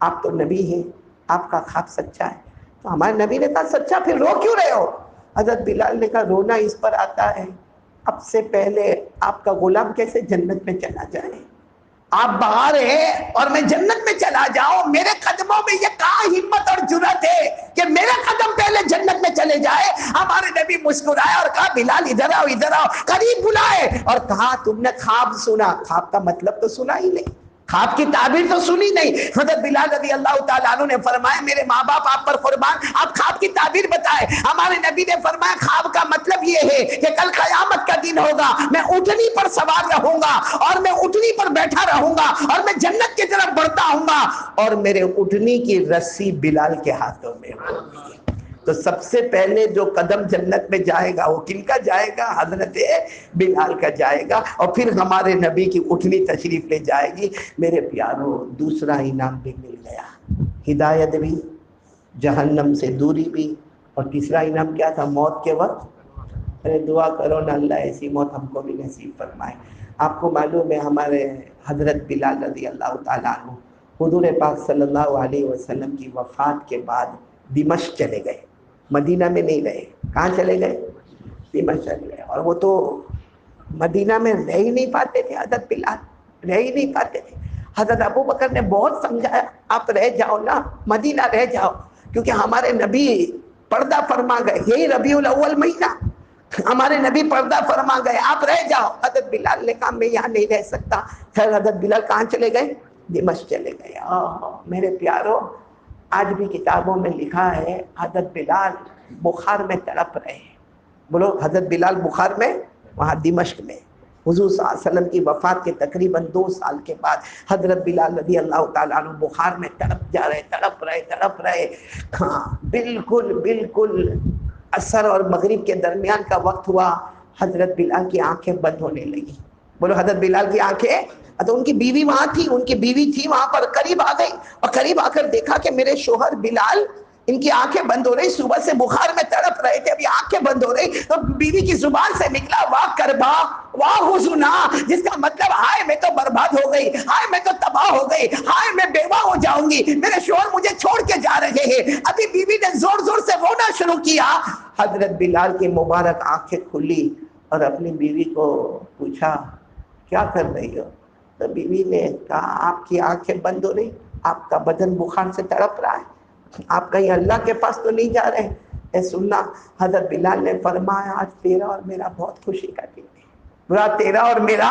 آپ تو نبی ہیں، آپ کا خواب سچا ہے۔ تو ہمارے نبی نے کہا سچا، پھر رو کیوں رہے ہو؟ حضرت بلال نے کہا رونا اس پر آتا ہے اب سے پہلے آپ کا غلام کیسے جنت میں چلا جائے، آپ باہر ہیں اور میں جنت میں چلا جاؤں، میرے قدموں میں یہ کہاں ہمت اور جرأت ہے کہ میرے قدم پہلے جنت میں چلے جائے۔ ہمارے نبی مسکرائے اور کہا بلال ادھر آؤ، قریب بلائے اور کہا تم نے خواب سنا، خواب کا مطلب تو سنا ہی نہیں، خواب کی تعبیر تو سنی نہیں. حضرت بلال رضی اللہ تعالیٰ عنہ نے فرمایا میرے ماں باپ آپ پر قربان، آپ خواب کی تعبیر بتائے. ہمارے نبی نے فرمایا خواب کا مطلب یہ ہے کہ کل قیامت کا دن ہوگا، میں اونٹنی پر سوار رہوں گا اور میں اونٹنی پر بیٹھا رہوں گا اور میں جنت کی طرف بڑھتا ہوں گا اور میرے اونٹنی کی رسی بلال کے ہاتھوں میں ہوگی. تو سب سے پہلے جو قدم جنت میں جائے گا وہ کن کا جائے گا؟ حضرت بلال کا جائے گا، اور پھر ہمارے نبی کی اٹھنی تشریف لے جائے گی. میرے پیاروں دوسرا انعام بھی مل گیا، ہدایت بھی، جہنم سے دوری بھی، اور تیسرا انعام کیا تھا؟ موت کے وقت ارے دعا کرو نا اللہ ایسی موت ہم کو بھی نصیب فرمائے. آپ کو معلوم ہے ہمارے حضرت بلال رضی اللہ تعالیٰ عنہ حضور پاک صلی اللہ علیہ وسلم کی وفات کے بعد دمشق چلے گئے، مدینہ میں نہیں رہے. کہاں چلے گئے؟ دمشق چلے گئے. اور وہ تو مدینہ میں رہ ہی نہیں پاتے تھے، حضرت بلال رہ ہی نہیں پاتے تھے. حضرت ابو بکر نے بہت سمجھایا آپ رہ جاؤ نا، مدینہ رہ جاؤ، کیونکہ ہمارے نبی پردہ فرما گئے. یہی ربیع الاول مہینہ ہمارے نبی پردہ فرما گئے، آپ رہ جاؤ. حضرت بلال نے کہا میں یہاں نہیں رہ سکتا. خیر حضرت بلال کہاں چلے گئے؟ دمشق چلے گئے. میرے پیاروں آج بھی کتابوں میں لکھا ہے حضرت بلال بخار میں تڑپ رہے ہیں. بولو حضرت بلال بخار میں، وہاں دمشق میں حضور صلی اللہ علیہ وسلم کی وفات کے تقریباً 2 سال کے بعد حضرت بلال رضی اللہ تعالیٰ عنہ بخار میں تڑپ جا رہے، تڑپ رہے. ہاں بالکل عصر اور مغرب کے درمیان کا وقت ہوا، حضرت بلال کی آنکھیں بند ہونے لگی. بولو حضرت بلال کی آنکھیں، تو ان کی بیوی وہاں تھی، ان کی بیوی تھی وہاں پر، قریب آ گئی اور قریب آ کر دیکھا کہ میرے شوہر بلال ان کی آنکھیں بند ہو رہی، صبح سے بخار میں تڑپ رہے تھے، ابھی آنکھیں بند ہو رہی. تو بیوی کی زبان سے نکلا واہ کربا واہ حزنا، جس کا مطلب ہائے میں تو برباد ہو گئی، ہائے میں تو تباہ ہو گئی، ہائے میں بیوہ ہو جاؤں گی، میرے شوہر مجھے چھوڑ کے جا رہے ہیں. ابھی بیوی نے زور زور سے رونا شروع کیا. حضرت بلال کی مبارک آنکھیں کھلی اور اپنی بیوی کو پوچھا کیا کر رہی ہو؟ تو بیوی نے کہا آپ کی آنکھیں بند ہو رہی، آپ کا بدن بخار سے تڑپ رہا ہے، آپ کہیں اللہ کے پاس تو نہیں جا رہے؟ اے سننا، حضرت بلال نے فرمایا آج تیرا اور میرا بہت خوشی کا دن ہے. برا تیرا اور میرا؟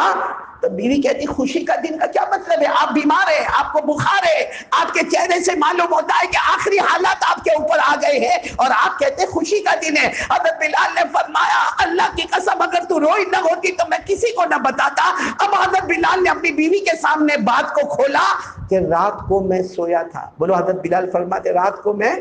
تو بیوی کہتی خوشی کا دن کا کیا مطلب ہے؟ آپ بیمار ہیں، آپ کو بخار ہے، آپ کے چہرے سے معلوم ہوتا ہے کہ آخری حالات آپ کے اوپر آ گئے ہیں اور آپ کہتے خوشی کا دن ہے. حضرت بلال نے فرمایا اللہ کی قسم اگر تو روئی نہ ہوتی تو میں کسی کو نہ بتاتا. اب حضرت بلال نے اپنی بیوی کے سامنے بات کو کھولا کہ رات کو میں سویا تھا. بولو حضرت بلال فرماتے رات کو میں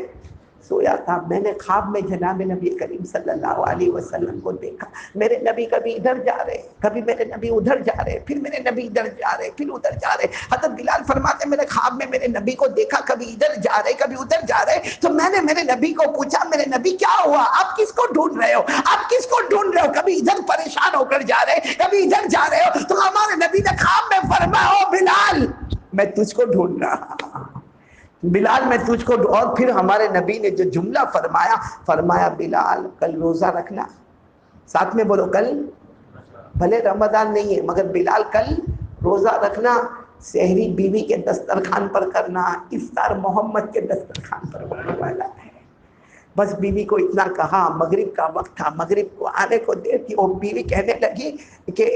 سویا تھا، میں نے خواب میں جناب نبی کریم صلی اللہ علیہ وسلم کو دیکھا. میرے نبی کبھی ادھر جا رہے، کبھی میرے نبی ادھر جا رہے، پھر میرے نبی ادھر جا رہے، پھر ادھر جا رہے. حضرت بلال فرماتے میرے خواب میں میرے نبی کو دیکھا، کبھی ادھر جا رہے کبھی ادھر جا رہے. تو میں نے میرے نبی کو پوچھا میرے نبی کیا ہوا، آپ کس کو ڈھونڈ رہے ہو، آپ کس کو ڈھونڈ رہے ہو؟ کبھی ادھر پریشان ہو کر جا رہے، کبھی ادھر جا رہے ہو. تو ہمارے نبی نے خواب میں فرمایا او بلال میں تجھ کو ڈھونڈ رہا، بلال میں تجھ کو. اور پھر ہمارے نبی نے جو جملہ فرمایا بلال کل روزہ رکھنا. ساتھ میں بولو کل، بھلے رمضان نہیں ہے مگر بلال کل روزہ رکھنا. سحری بیوی کے دسترخوان پر کرنا، افطار محمد کے دسترخوان پر ہونے والا ہے. بس بیوی کو اتنا کہا، مغرب کا وقت تھا، مغرب کو آنے کو دیر تھی. وہ بیوی کہنے لگی کہ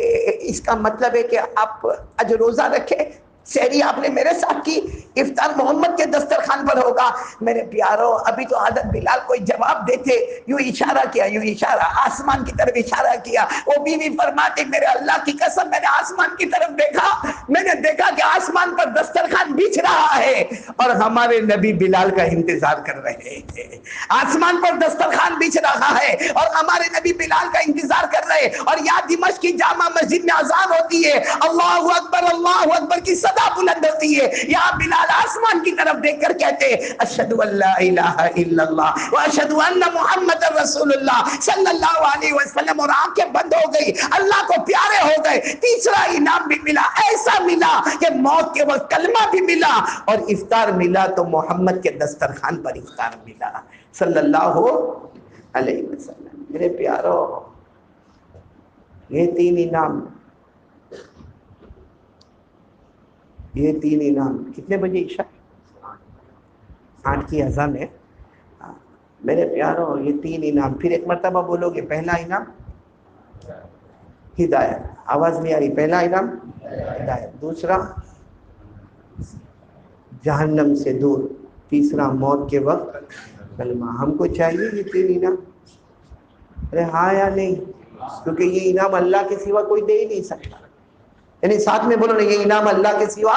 اس کا مطلب ہے کہ آپ آج روزہ رکھے، سحری آپ نے میرے ساتھ کی، افطار محمد کے دسترخوان پر ہوگا. میرے پیاروں ابھی تو حضرت بلال کوئی جواب دیتے، یوں اشارہ کیا، یوں اشارہ آسمان کی طرف اشارہ کیا. وہ بیوی فرماتی میرے اللہ کی قسم میں نے آسمان کی طرف دیکھا، میں نے دیکھا کہ آسمان پر دسترخوان بچھ رہا ہے اور ہمارے نبی بلال کا انتظار کر رہے ہیں. آسمان پر دسترخوان بچھ رہا ہے اور ہمارے نبی بلال کا انتظار کر رہے ہیں. اور یا دمشق کی جامع مسجد میں اذان ہوتی ہے، اللہ اکبر کی صدا بلند ہوتی ہے. یا بلال آسمان کی طرف دیکھ کر کہتے اشہد ان لا الہ الا اللہ واشہد ان محمد رسول اللہ صلی اللہ علیہ وسلم. اور آنکھیں بند ہو گئی، اللہ کو پیارے ہو گئے. تیسرا انعام بھی ملا، ایسا ملا کہ موت کے وقت کلمہ بھی ملا اور افطار ملا تو محمد کے دسترخوان پر افطار ملا صلی اللہ علیہ وسلم. میرے پیارو یہ تین انعام کتنے بجے عشاء؟ 8 کی اذان ہے. میرے پیارو یہ 3 انعام پھر ایک مرتبہ بولو گے. پہلا انعام ہدایت، آواز نہیں آ رہی. پہلا انعام ہدایت، دوسرا جہنم سے دور، تیسرا موت کے وقت کلمہ۔ ہم کو چاہیے یہ تین انعام؟ ارے ہاں یا نہیں؟ کیونکہ یہ انعام اللہ کے سوا کوئی دے ہی نہیں سکتا۔ یعنی ساتھ میں بولو نا، یہ انعام اللہ کے سوا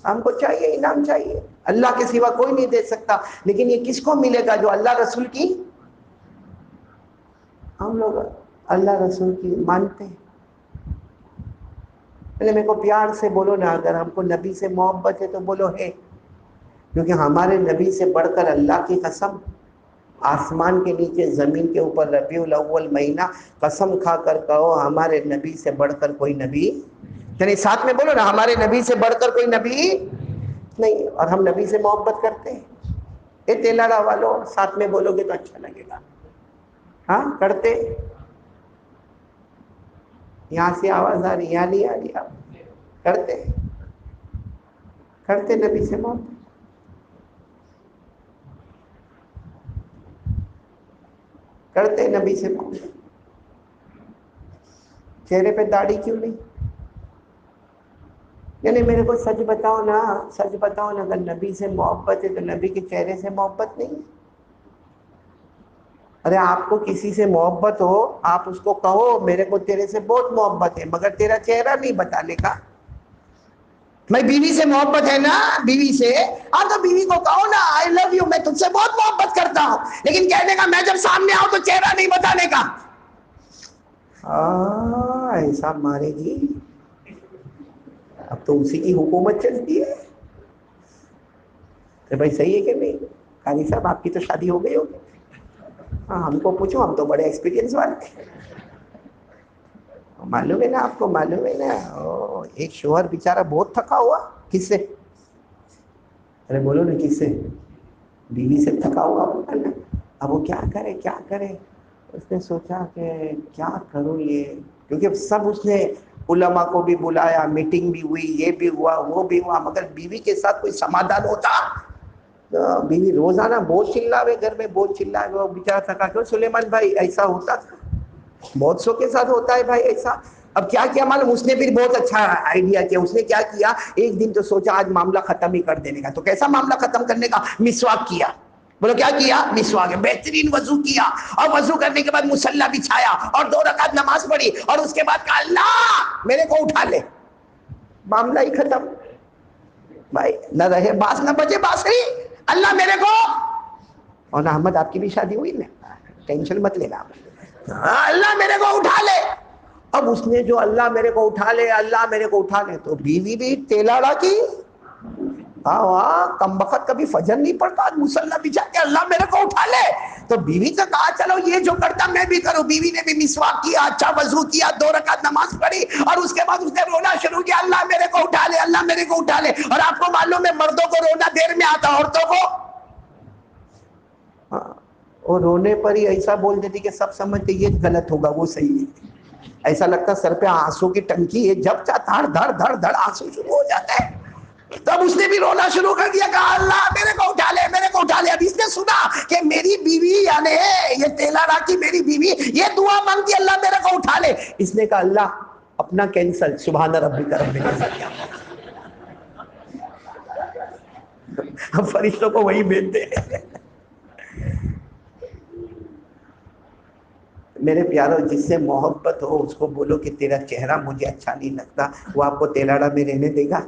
ہم کو چاہیے، انعام چاہیے، اللہ کے سوا کوئی نہیں دے سکتا۔ لیکن یہ کس کو ملے گا؟ جو اللہ رسول کی، ہم لوگ اللہ رسول کی مانتے ہیں۔ پہلے میرے کو پیار سے بولو نا، اگر ہم کو نبی سے محبت ہے تو بولو ہے، کیونکہ ہمارے نبی سے بڑھ کر اللہ کی قسم، آسمان کے نیچے زمین کے اوپر ربیع الاول مہینہ، قسم کھا کر کہو ہمارے نبی سے بڑھ کر کوئی نبی، یعنی ساتھ میں بولو نا، ہمارے نبی سے بڑھ کر کوئی نبی نہیں۔ اور ہم نبی سے محبت کرتے ہیں۔ اے تیلاڑا والوں، ساتھ میں بولو گے تو اچھا لگے گا۔ ہاں کرتے؟ یہاں سے آواز آ رہی، یہاں نہیں آ رہی؟ آپ کرتے نبی سے محبت؟ کرتے نبی سے محبت؟ چہرے پہ داڑھی کیوں نہیں؟ یعنی میرے کو سچ بتاؤ نا، سچ بتاؤ نا، اگر نبی سے محبت ہے تو نبی کے چہرے سے محبت نہیں ہے؟ ارے آپ کو کسی سے محبت ہو، آپ اس کو کہو میرے کو تیرے سے بہت محبت ہے، مگر تیرا چہرہ نہیں بتانے کا۔ میں بیوی سے محبت ہے نا، بیوی سے، ہاں تو بیوی کو کہو نا آئی لو یو، میں تجھ سے بہت محبت کرتا ہوں، لیکن کہنے کا میں جب سامنے آؤں تو چہرہ نہیں بتانے کا۔ ایسا مارے گی، اب تو اسی کی حکومت چلتی ہے۔ تو بھائی صحیح ہے کہ نہیں؟ قاری صاحب آپ کی تو شادی ہو گئی ہوگی، ہاں ہم کو پوچھو، ہم تو بڑے ایکسپیرینس والے ہیں۔ معلوم ہے نا آپ کو، معلوم ہے نا، ایک شوہر بیچارہ بہت تھکا ہوا، کس سے؟ ارے بولو نا، کس سے؟ بیوی سے تھکا ہوا ہوتا نا۔ اب وہ کیا کرے کیا کرے، اس نے سوچا کہ کیا کروں یہ، کیونکہ سب اس نے علماء کو بھی بلایا، میٹنگ بھی ہوئی، یہ بھی ہوا وہ بھی ہوا، مگر بیوی کے ساتھ کوئی سمادھان ہوتا؟ بیوی روزانہ بہت چلاوے، گھر میں بہت چلاوے، وہ بیچارہ تھکا۔ کیوں سلیمان بھائی ایسا ہوتا تھا؟ بہت سو کے ساتھ ہوتا ہے بھائی ایسا۔ اب کیا کیا معلوم، اس نے بھی بہت اچھا آئیڈیا کیا۔ اس نے کیا کیا، ایک دن تو سوچا آج معاملہ ختم ہی کر دینے کا۔ تو کیسا معاملہ ختم کرنے کا؟ مسواک کیا۔ بولو کیا کیا؟ مسواک، بہترین وضو کیا، اور وضو کرنے کے بعد مصلی بچھایا اور 2 رکعت نماز پڑھی، اور اس کے بعد کہا اللہ میرے کو اٹھا لے۔ معاملہ ہی ختم بھائی، نہ رہے باس نہ بجے بانسری، اللہ میرے کو۔ اور نہ احمد آپ کی بھی شادی ہوئی نا، ٹینشن مت لینا، اللہ میرے کو اٹھا لے۔ اب اس نے جو اللہ میرے کو اٹھا لے، اللہ میرے کو اٹھا لے، تو بیوی بھی تیلاڑا کی، کم بخت کبھی فجر نہیں پڑتا، آج مصلی بچھا کے اللہ میرے کو اٹھا لے۔ تو بیوی سے کہا چلو یہ جو کرتا میں بھی کروں۔ بیوی نے بھی مسواک کیا، اچھا وضو کیا، 2 رکعت نماز پڑھی، اور اس کے بعد اس نے رونا شروع کیا، اللہ میرے کو اٹھا لے، اللہ میرے کو اٹھا لے۔ اور آپ کو معلوم ہے مردوں کو رونا دیر میں آتا، عورتوں کو اور رونے پر ہی ایسا بول دیتی کہ سب سمجھتے یہ غلط ہوگا وہ صحیح ہے۔ ایسا لگتا سر پہ آنسو کی ٹنکی ہے، جب چاہتا دھڑ دھڑ دھڑ آنسو شروع ہو جاتا ہے۔ تب اس نے بھی رونا شروع کر دیا، کہا اللہ میرے کو اٹھا لے، میرے کو اٹھا لے۔ اب اس نے سنا کہ میری بیوی، یعنی یہ تیلاڑا کی میری بیوی یہ دعا مانگتی اللہ میرے کو اٹھا لے۔ اس نے کہا اللہ اپنا کینسل، سبحان ربک رب العزت۔ اب فرشتوں کو وہی بھیجتے ہیں۔ میرے پیارو، جس سے محبت ہو اس کو بولو کہ تیرا چہرہ مجھے اچھا نہیں لگتا، وہ آپ کو تیلاڑا میں رہنے دے گا؟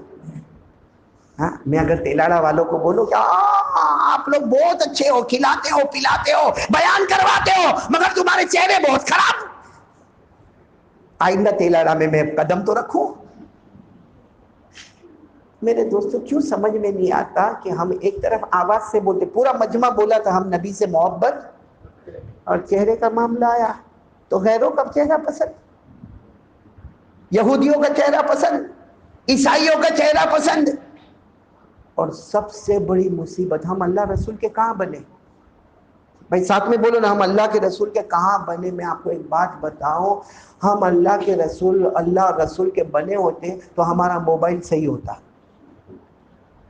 ہاں، میں اگر تیلاڑا والوں کو بولوں کہ آپ لوگ بہت اچھے ہو، کھلاتے ہو پلاتے ہو بیان کرواتے ہو، مگر تمہارے چہرے بہت خراب، آئندہ تیلاڑا میں قدم تو رکھوں؟ میرے دوستو، کیوں سمجھ میں نہیں آتا کہ ہم ایک طرف آواز سے بولتے، پورا مجمع بولا تھا ہم نبی سے محبت، اور چہرے کا معاملہ آیا تو غیروں کا چہرہ پسند، یہودیوں کا چہرہ پسند، عیسائیوں کا چہرہ پسند، اور سب سے بڑی مصیبت ہم اللہ رسول کے کہاں بنے؟ بھائی ساتھ میں بولو نا، ہم اللہ کے رسول کے کہاں بنے؟ میں آپ کو ایک بات بتاؤں، ہم اللہ کے رسول، اللہ رسول کے بنے ہوتے تو ہمارا موبائل صحیح ہوتا،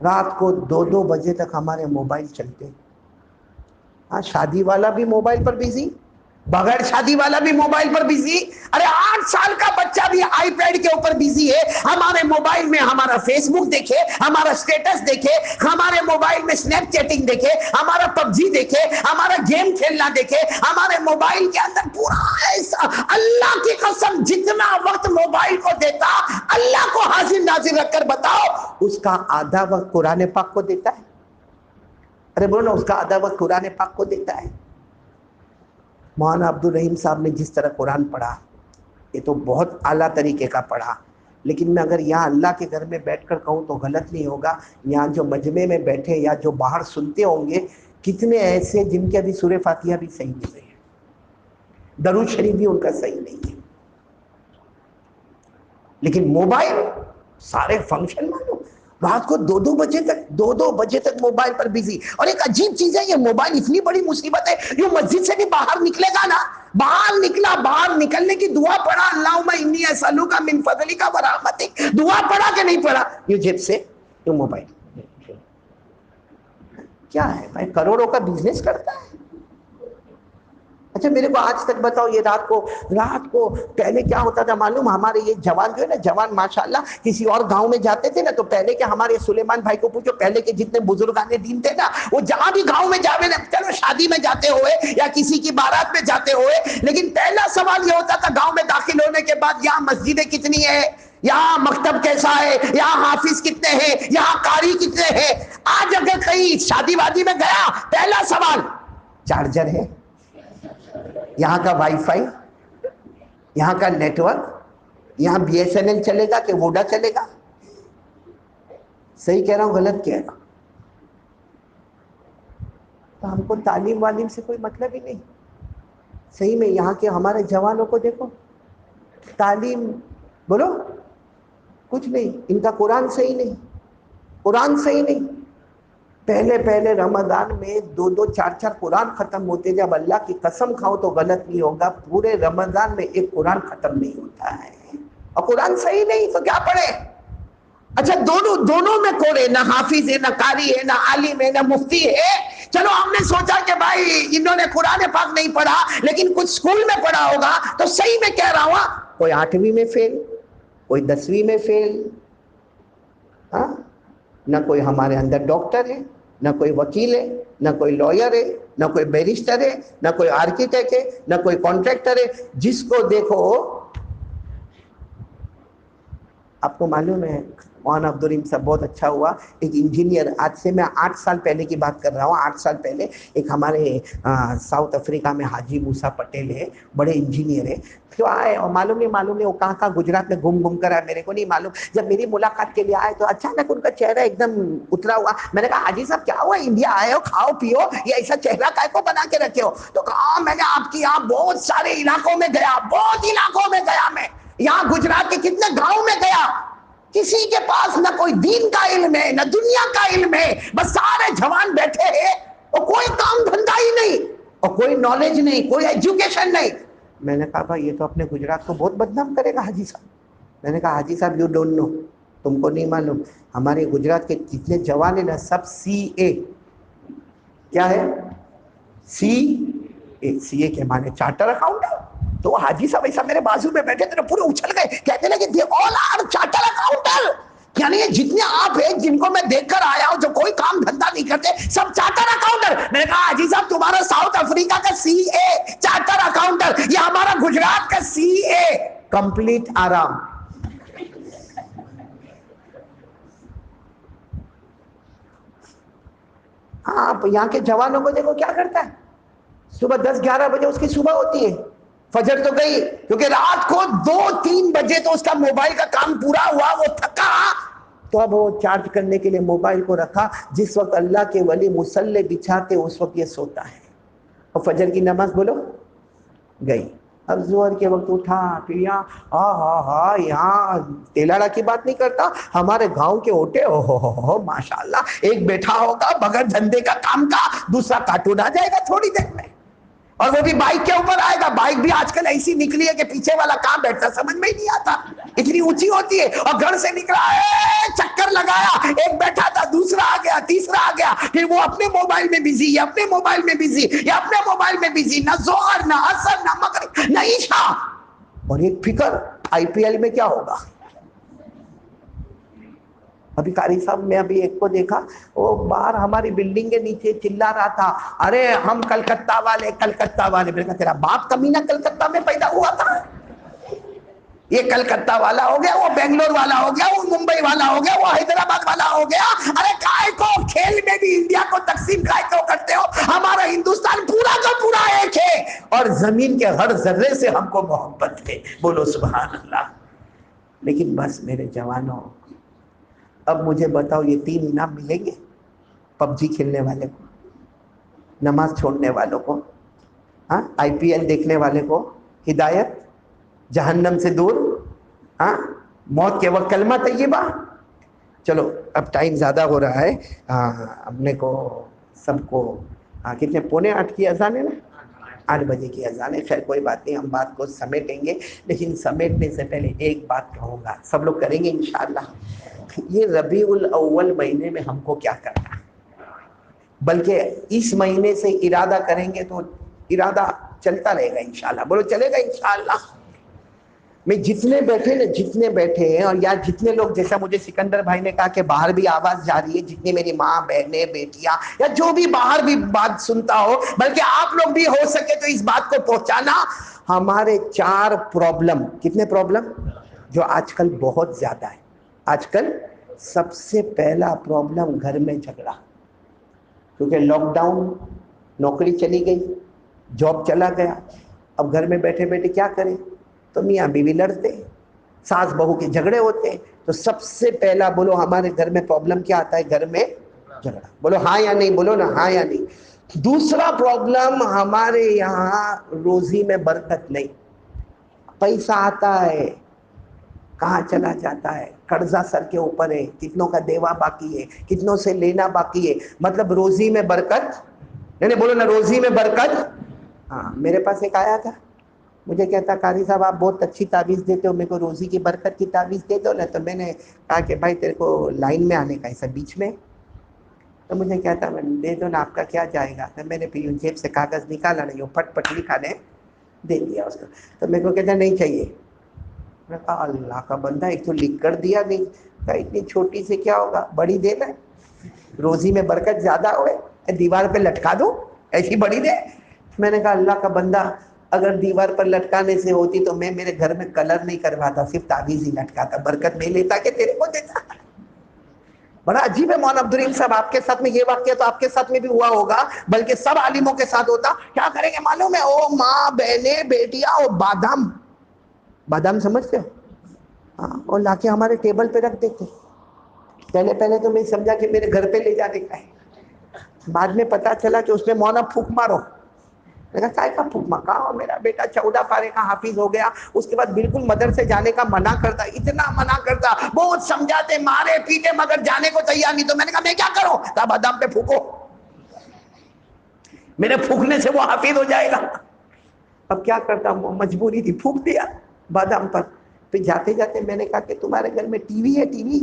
رات کو 2 بجے تک ہمارے موبائل چلتے۔ ہاں، شادی والا بھی موبائل پر بزی، بغیر شادی والا بھی موبائل پر بزی. ارے 8 سال کا بچہ بھی آئی پیڈ کے اوپر بزی ہے. ہمارے موبائل میں ہمارا فیس بک دیکھے, ہمارا سٹیٹس دیکھے, ہمارے موبائل میں سنیپ چیٹنگ دیکھے, ہمارا پب جی دیکھے, ہمارا گیم کھیلنا دیکھے, ہمارے موبائل کے اندر پورا ایسا. اللہ کی قسم جتنا وقت موبائل کو دیتا, اللہ کو حاضر ناظر رکھ کر بتاؤ اس کا آدھا وقت قرآن پاک کو دیتا ہے. ارے بولو نا, اس کا آدھا وقت قرآن پاک کو دیتا ہے. مولانا عبدالرحیم صاحب نے جس طرح قرآن پڑھا, یہ تو بہت اعلیٰ طریقے کا پڑھا, لیکن میں اگر یہاں اللہ کے گھر میں بیٹھ کر کہوں تو غلط نہیں ہوگا. یہاں جو مجمع میں بیٹھے یا جو باہر سنتے ہوں گے, کتنے ایسے جن کے ابھی سورہ فاتحہ بھی صحیح نہیں ہے, درود شریف بھی ان کا صحیح نہیں ہے, لیکن موبائل سارے فنکشن معلوم. رات کو 2-2 بجے تک موبائل پر بزی. اور ایک عجیب چیز ہے, یہ موبائل اتنی بڑی مصیبت ہے, جو مسجد سے بھی باہر نکلے گا نا, باہر نکلنے کی دعا پڑھا, اللہم انی اسألک من فضلک و رحمتک, دعا پڑھا کہ نہیں پڑھا, یہ جیب سے یہ موبائل. کیا ہے بھائی, کروڑوں کا بزنس کرتا ہے. اچھا میرے کو آج تک بتاؤ, یہ رات کو پہلے کیا ہوتا تھا معلوم؟ ہمارے یہ جوان جو ہے نا, جوان ماشاءاللہ کسی اور گاؤں میں جاتے تھے نا, تو پہلے کے ہمارے سلیمان بھائی کو پوچھو, پہلے کے جتنے بزرگان دین تھے نا, وہ جہاں بھی گاؤں میں جاوے نا, چلو شادی میں جاتے ہوئے یا کسی کی بارات میں جاتے ہوئے, لیکن پہلا سوال یہ ہوتا تھا گاؤں میں داخل ہونے کے بعد, یہاں مسجدیں کتنی ہے, یہاں مکتب کیسا ہے, یہاں حافظ کتنے ہیں, یہاں قاری کتنے ہیں. آج اگر کہیں شادی وادی میں گیا, پہلا سوال چارجر ہے, یہاں کا وائی فائی, یہاں کا نیٹ ورک, یہاں BSNL چلے گا کہ ووڈا چلے گا. صحیح کہہ رہا ہوں غلط کہہ رہا ہوں؟ تو ہم کو تعلیم والیم سے کوئی مطلب ہی نہیں. صحیح میں یہاں کے ہمارے جوانوں کو دیکھو, تعلیم بولو کچھ نہیں, ان کا قرآن صحیح نہیں. پہلے رمضان میں 2 4 قرآن ختم ہوتے جب اللہ کی قسم کھاؤ تو غلط نہیں ہوگا, پورے رمضان میں ایک قرآن ختم نہیں ہوتا ہے. اور قرآن صحیح نہیں تو کیا پڑھے؟ اچھا دونوں میں کوڑے, نہ حافظ ہے, نہ قاری ہے, نہ عالم ہے, نہ مفتی ہے. چلو ہم نے سوچا کہ بھائی انہوں نے قرآن پاک نہیں پڑھا, لیکن کچھ اسکول میں پڑھا ہوگا, تو صحیح میں کہہ رہا ہوں, کوئی 8ویں میں فیل, کوئی 10ویں میں فیل. ہاں, نہ کوئی ہمارے اندر ڈاکٹر ہے, نہ کوئی وکیل ہے, نہ کوئی لائر ہے, نہ کوئی بیرسٹر ہے, نہ کوئی آرکیٹیکٹ ہے, نہ کوئی کانٹریکٹر ہے. جس کو دیکھو, آپ کو معلوم ہے مولانا عبدالرحیم صاحب بہت اچھا ہوا, ایک انجینئر, آج سے میں 8 سال پہلے کی بات کر رہا ہوں, 8 سال پہلے ایک ہمارے ساؤتھ افریقہ میں حاجی موسیٰ پٹیل ہے, بڑے انجینئر ہے. تو آئے, اور معلوم نہیں وہ کہاں گجرات میں گھوم کر آئے, میرے کو نہیں معلوم. جب میری ملاقات کے لیے آئے تو اچانک ان کا چہرہ ایک دم اترا ہوا. میں نے کہا حاجی صاحب کیا ہوا, انڈیا آئے ہو, کھاؤ پیو, یہ ایسا چہرہ کائے کو بنا کے رکھے ہو؟ تو کہا میں نے آپ کی یہاں بہت سارے علاقوں میں گیا, میں یہاں گجرات کے کتنے گاؤں میں گیا, کسی کے پاس نہ کوئی دین کا علم ہے, نہ دنیا کا علم ہے, بس سارے جوان بیٹھے ہیں, اور کوئی کام دھندا ہی نہیں, اور کوئی نالج نہیں, کوئی ایجوکیشن نہیں. میں نے کہا بھائی یہ تو اپنے گجرات کو بہت بدنام کرے گا حاجی صاحب. میں نے کہا حاجی صاحب یو ڈونٹ نو, تم کو نہیں معلوم, ہمارے گجرات کے جتنے جوان ہیں نا سب CA. کیا ہے CA کے معنی چارٹر اکاؤنٹنٹ. تو حاجی صاحب ایسا میرے بازو میں بیٹھے تھے, پورے اچھل گئے, کہتے لگے they all are chartered accountant. یعنی یہ جتنے آپ ہیں جن کو میں دیکھ کر آیا ہوں جو کوئی کام دھندا نہیں کرتے, سب چارٹر اکاؤنٹر. میں نے کہا حاجی صاحب تمہارا ساؤتھ افریقہ کا CA چارٹر اکاؤنٹر, یہ ہمارا گجرات کا CA کمپلیٹ آرام. آپ یہاں کے جوانوں کو دیکھو کیا کرتا ہے, صبح 10-11 بجے اس کی صبح ہوتی ہے, فجر تو گئی, کیونکہ رات کو 2-3 بجے تو اس کا موبائل کا کام پورا ہوا, وہ تھکا, تو اب وہ چارج کرنے کے لیے موبائل کو رکھا. جس وقت اللہ کے ولی مصلی بچھاتے اس وقت یہ سوتا ہے, اور فجر کی نماز بولو گئی. اب ظہر کے وقت اٹھا, پھر یہاں تیلاڑا کی بات نہیں کرتا, ہمارے گاؤں کے ہوٹے ہو ماشاءاللہ, ایک بیٹھا ہوگا بغیر دھندے کا کام کا, دوسرا کارٹون آ جائے گا تھوڑی دیر میں. اور وہ بھی بائک کے اوپر آئے گا. بائک بھی آج کل ایسی نکلی ہے کہ پیچھے والا کہاں بیٹھتا سمجھ میں ہی نہیں آتا, اتنی اونچی ہوتی ہے. اور گھر سے نکلا چکر لگایا, ایک بیٹھا تھا, دوسرا آ گیا, تیسرا آ گیا, پھر وہ اپنے موبائل میں بزی, یہ اپنے موبائل میں بزی, یہ اپنے موبائل میں بزی, نہ ظہر نہ عصر نہ مغرب نہ عشاء. اور ایک فکر آئی پی ایل میں کیا ہوگا. ابھی قاری صاحب میں ابھی ایک کو دیکھا, وہ باہر ہماری بلڈنگ کے نیچے چلا رہا تھا, ارے ہم کلکتہ والے کلکتہ والے. میں نے کہا تیرا باپ کمینہ کلکتہ میں پیدا ہوا تھا, یہ کلکتہ والا ہو گیا, وہ بنگلور والا ہو گیا, وہ ممبئی والا ہو گیا, وہ حیدرآباد والا ہو گیا. ارے کائے کو کھیل میں بھی انڈیا کو تقسیم کائے کو کرتے ہو. ہمارا ہندوستان پورا کا پورا ایک ہے, اور زمین کے ہر ذرے سے ہم کو محبت ہے. بولو سبحان اللہ. لیکن بس میرے جوانوں, اب مجھے بتاؤ یہ 3 انعام ملیں گے پب جی کھیلنے والے کو, نماز چھوڑنے والوں کو, ہاں آئی پی ایل دیکھنے والے کو ہدایت, جہنم سے دور, ہاں موت کے وقت کلمہ طیبہ. چلو اب ٹائم زیادہ ہو رہا ہے, اپنے کو سب کو کتنے 7:45 کی اذان ہے نا, 8 بجے کی اذان ہے. خیر کوئی بات نہیں, ہم بات کو سمیٹیں گے, لیکن سمیٹنے سے پہلے ایک بات کہوں گا, سب لوگ کریں گے انشاءاللہ. یہ ربیع الاول مہینے میں ہم کو کیا کرنا ہے, بلکہ اس مہینے سے ارادہ کریں گے تو ارادہ چلتا رہے گا انشاءاللہ. بولو چلے گا انشاءاللہ. میں جتنے بیٹھے ہیں, اور یا جتنے لوگ, جیسا مجھے سکندر بھائی نے کہا کہ باہر بھی آواز جا رہی ہے, جتنی میری ماں بہنیں بیٹیاں یا جو بھی باہر بھی بات سنتا ہو, بلکہ آپ لوگ بھی ہو سکے تو اس بات کو پہنچانا. ہمارے 4 پرابلم, کتنے پرابلم جو آج کل بہت زیادہ ہے. آج کل سب سے پہلا پرابلم گھر میں جھگڑا, کیونکہ لاک ڈاؤن, نوکری چلی گئی, جاب چلا گیا, اب گھر میں بیٹھے بیٹھے کیا کریں, تو میاں بیوی لڑتے, ساس بہو کے جھگڑے ہوتے ہیں. تو سب سے پہلا بولو ہمارے گھر میں پرابلم کیا آتا ہے, گھر میں جھگڑا. بولو ہاں یا نہیں, بولو نا ہاں یا نہیں. دوسرا پرابلم ہمارے یہاں روزی میں برکت نہیں. پیسہ آتا ہے کہاں چلا جاتا ہے, قرضہ سر کے اوپر ہے, کتنوں کا دیوا باقی ہے, کتنوں سے لینا باقی ہے. مطلب روزی میں برکت نہیں. بولو نا روزی میں برکت. ہاں میرے پاس ایک آیا تھا, مجھے کہتا قاری صاحب آپ بہت اچھی تعویذ دیتے ہو, میرے کو روزی کی برکت کی تعویذ دے دو نا. تو میں نے کہا کہ بھائی تیرے کو لائن میں آنے کا ایسا بیچ میں, تو مجھے کہتا میں دے دو نا, آپ کا کیا جائے گا. تو میں نے پھر جیب سے کاغذ نکالا, نہیں وہ پٹ پٹ لکھا نے دے دیا اس کو. تو میرے کو کہتا نہیں چاہیے. میں نے کہا اللہ کا بندہ, ایک تو لکھ کر دیا, نہیں کہا اتنی چھوٹی سے کیا ہوگا, بڑی دینا ہے, روزی میں برکت زیادہ ہوئے, دیوار پہ لٹکا دو ایسی بڑی دے. میں نے کہا اللہ کا بندہ, اگر دیوار پر لٹکانے سے ہوتی تو میں میرے گھر میں کلر نہیں کرواتا, صرف تعویذ ہی لٹکاتا, برکت نہیں لیتا کہ تیرے کو دیتا. بڑا عجیب ہے مولانا عبدالرحیم صاحب, آپ کے ساتھ میں یہ واقعہ تو آپ کے ساتھ میں بھی ہوا ہوگا, بلکہ سب عالموں کے ساتھ ہوتا. کیا کریں گے معلوم ہے, او ماں بہنیں بیٹیاں, او بادام, بادام سمجھتے ہو, ہاں, اور لا کے ہمارے ٹیبل پہ رکھ دیتے. پہلے تو میں سمجھا کہ میرے گھر پہ لے جانے کا ہے, بعد میں پتا چلا کہ اس میں مولانا پھونک مارو. میں نے کہا کا پھونک مار, کہا میرا بیٹا 14 پارے کا حافظ ہو گیا, اس کے بعد بالکل مدرسے جانے کا منع کرتا, اتنا منع کرتا, بہت سمجھاتے, مارے پیٹے, مگر جانے کو تیار نہیں. تو میں نے کہا میں کیا کروں, کہا بادام پہ پھونکو, میرے پھونکنے سے وہ حافظ ہو جائے گا. اب کیا کرتا, مجبوری تھی, پھونک دیا بادام پر. پھر جاتے جاتے میں نے کہا کہ تمہارے گھر میں ٹی وی ہے, ٹی وی.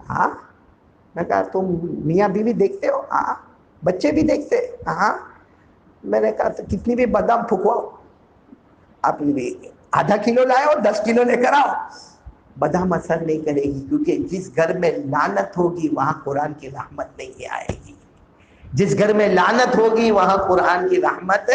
ہاں. میں کہا تم میاں بیوی دیکھتے ہو, ہاں. بچے بھی دیکھتے, ہاں. میں نے کہا تو کتنی بھی بادام پھکواؤ, آپ آدھا کلو لائے اور 10 کلو لے کر آؤ, بادام اثر نہیں کرے گی, کیونکہ جس گھر میں لعنت ہوگی وہاں قرآن کی رحمت نہیں آئے گی. جس گھر میں لعنت ہوگی وہاں قرآن کی رحمت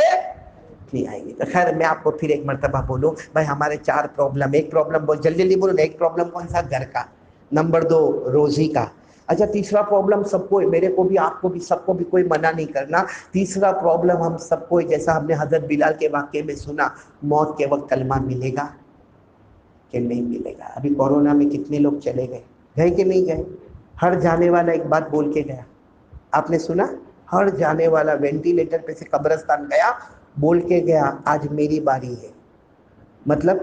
نہیں آئے گی. تو خیر میں آپ کو پھر ایک مرتبہ بولوں بھائی, ہمارے 4 پرابلم. ایک پرابلم بول, جلدی جلدی بولو. ایک پرابلم کون سا, گھر کا. نمبر 2 روزی کا. اچھا تیسرا پرابلم سب کو, میرے کو بھی, آپ کو بھی, سب کو بھی, کوئی منع نہیں کرنا. تیسرا پرابلم ہم سب کو, جیسا ہم نے حضرت بلال کے واقعے میں سنا, موت کے وقت کلمہ ملے گا کہ نہیں ملے گا. ابھی کورونا میں کتنے لوگ چلے گئے, گئے کہ نہیں گئے. ہر جانے والا ایک بات بول کے گیا, آپ نے سنا, ہر جانے والا وینٹیلیٹر پہ سے قبرستان گیا, بول کے گیا آج میری باری ہے. مطلب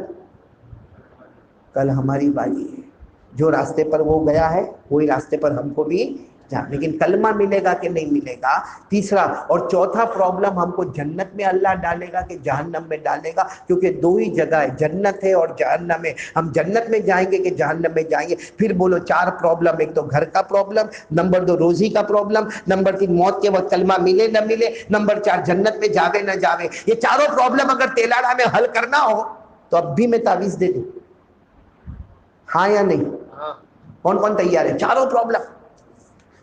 کل ہماری باری ہے. جو راستے پر وہ گیا ہے وہی راستے پر ہم کو بھی لیکن کلمہ ملے گا کہ نہیں ملے گا؟ تیسرا اور چوتھا پرابلم، ہم کو جنت میں اللہ ڈالے گا کہ جہنم میں ڈالے گا؟ کیونکہ دو ہی جگہ ہے، جنت ہے اور جہنم ہے، ہم جنت میں جائیں گے کہ جہنم میں جائیں گے؟ پھر بولو چار پرابلم، ایک تو گھر کا پرابلم، نمبر دو روزی کا پرابلم، نمبر تین موت کے وقت کلمہ ملے نہ ملے، نمبر چار جنت میں جاوے نہ جاوے۔ یہ چاروں پرابلم اگر تیلاڑا میں حل کرنا ہو تو اب بھی میں تعویذ دے دوں، ہاں یا نہیں؟ کون کون تیار ہے؟ چاروں پرابلم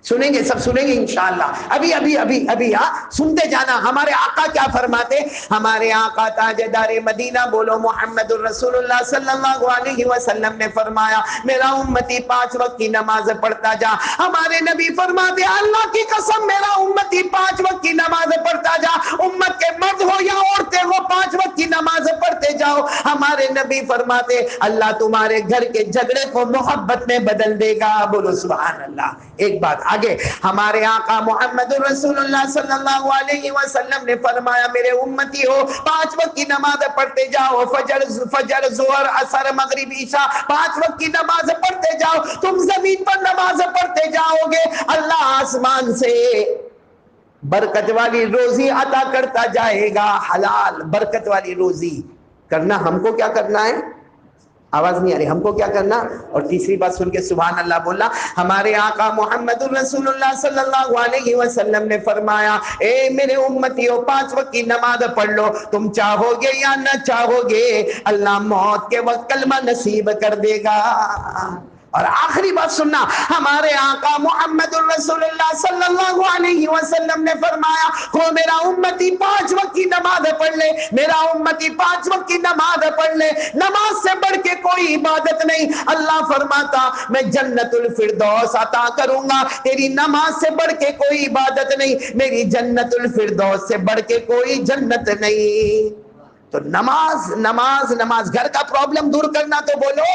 سنیں گے، سب سنیں گے انشاءاللہ۔ ابھی ابھی ابھی ابھی ہاں سنتے جانا ہمارے آقا کیا فرماتے۔ ہمارے آقا تاجدار مدینہ بولو محمد الرسول اللہ صلی اللہ علیہ وسلم نے فرمایا میرا امتی 5 وقت کی نماز پڑھتا جا۔ ہمارے نبی فرماتے اللہ کی قسم میرا امتی 5 وقت کی نماز پڑھتا جا، امت کے مرد ہو یا عورتیں ہو 5 وقت کی نماز پڑھتے جاؤ۔ ہمارے نبی فرماتے اللہ تمہارے گھر کے جھگڑے کو محبت میں بدل دے گا، بولو سبحان اللہ۔ ایک بات آگے، ہمارے آقا محمد رسول اللہ صلی اللہ علیہ وسلم نے فرمایا میرے امتی ہو 5 وقت کی نماز پڑھتے جاؤ، فجر ظہر عصر مغرب عشاء 5 وقت کی نماز پڑھتے جاؤ، تم زمین پر نماز پڑھتے جاؤ گے، اللہ آسمان سے برکت والی روزی عطا کرتا جائے گا، حلال برکت والی روزی کرنا۔ ہم کو کیا کرنا ہے؟ آواز نہیں آ رہی، ہم کو کیا کرنا؟ اور تیسری بات سن کے سبحان اللہ بولنا۔ ہمارے آقا محمد الرسول اللہ صلی اللہ علیہ وسلم نے فرمایا اے میرے امتیوں 5 وقت کی نماز پڑھ لو، تم چاہو گے یا نہ چاہو گے اللہ موت کے وقت کلمہ نصیب کر دے گا۔ اور آخری بات سننا، ہمارے آقا محمد الرسول اللہ صلی اللہ علیہ وسلم نے فرمایا وہ میرا امتی 5 وقت کی نماز پڑھ لے، میرا امتی 5 وقت کی نماز پڑھ لے، نماز سے بڑھ کے کوئی عبادت نہیں۔ اللہ فرماتا میں جنت الفردوس عطا کروں گا، تیری نماز سے بڑھ کے کوئی عبادت نہیں، میری جنت الفردوس سے بڑھ کے کوئی جنت نہیں۔ تو نماز نماز نماز، گھر کا پرابلم دور کرنا تو بولو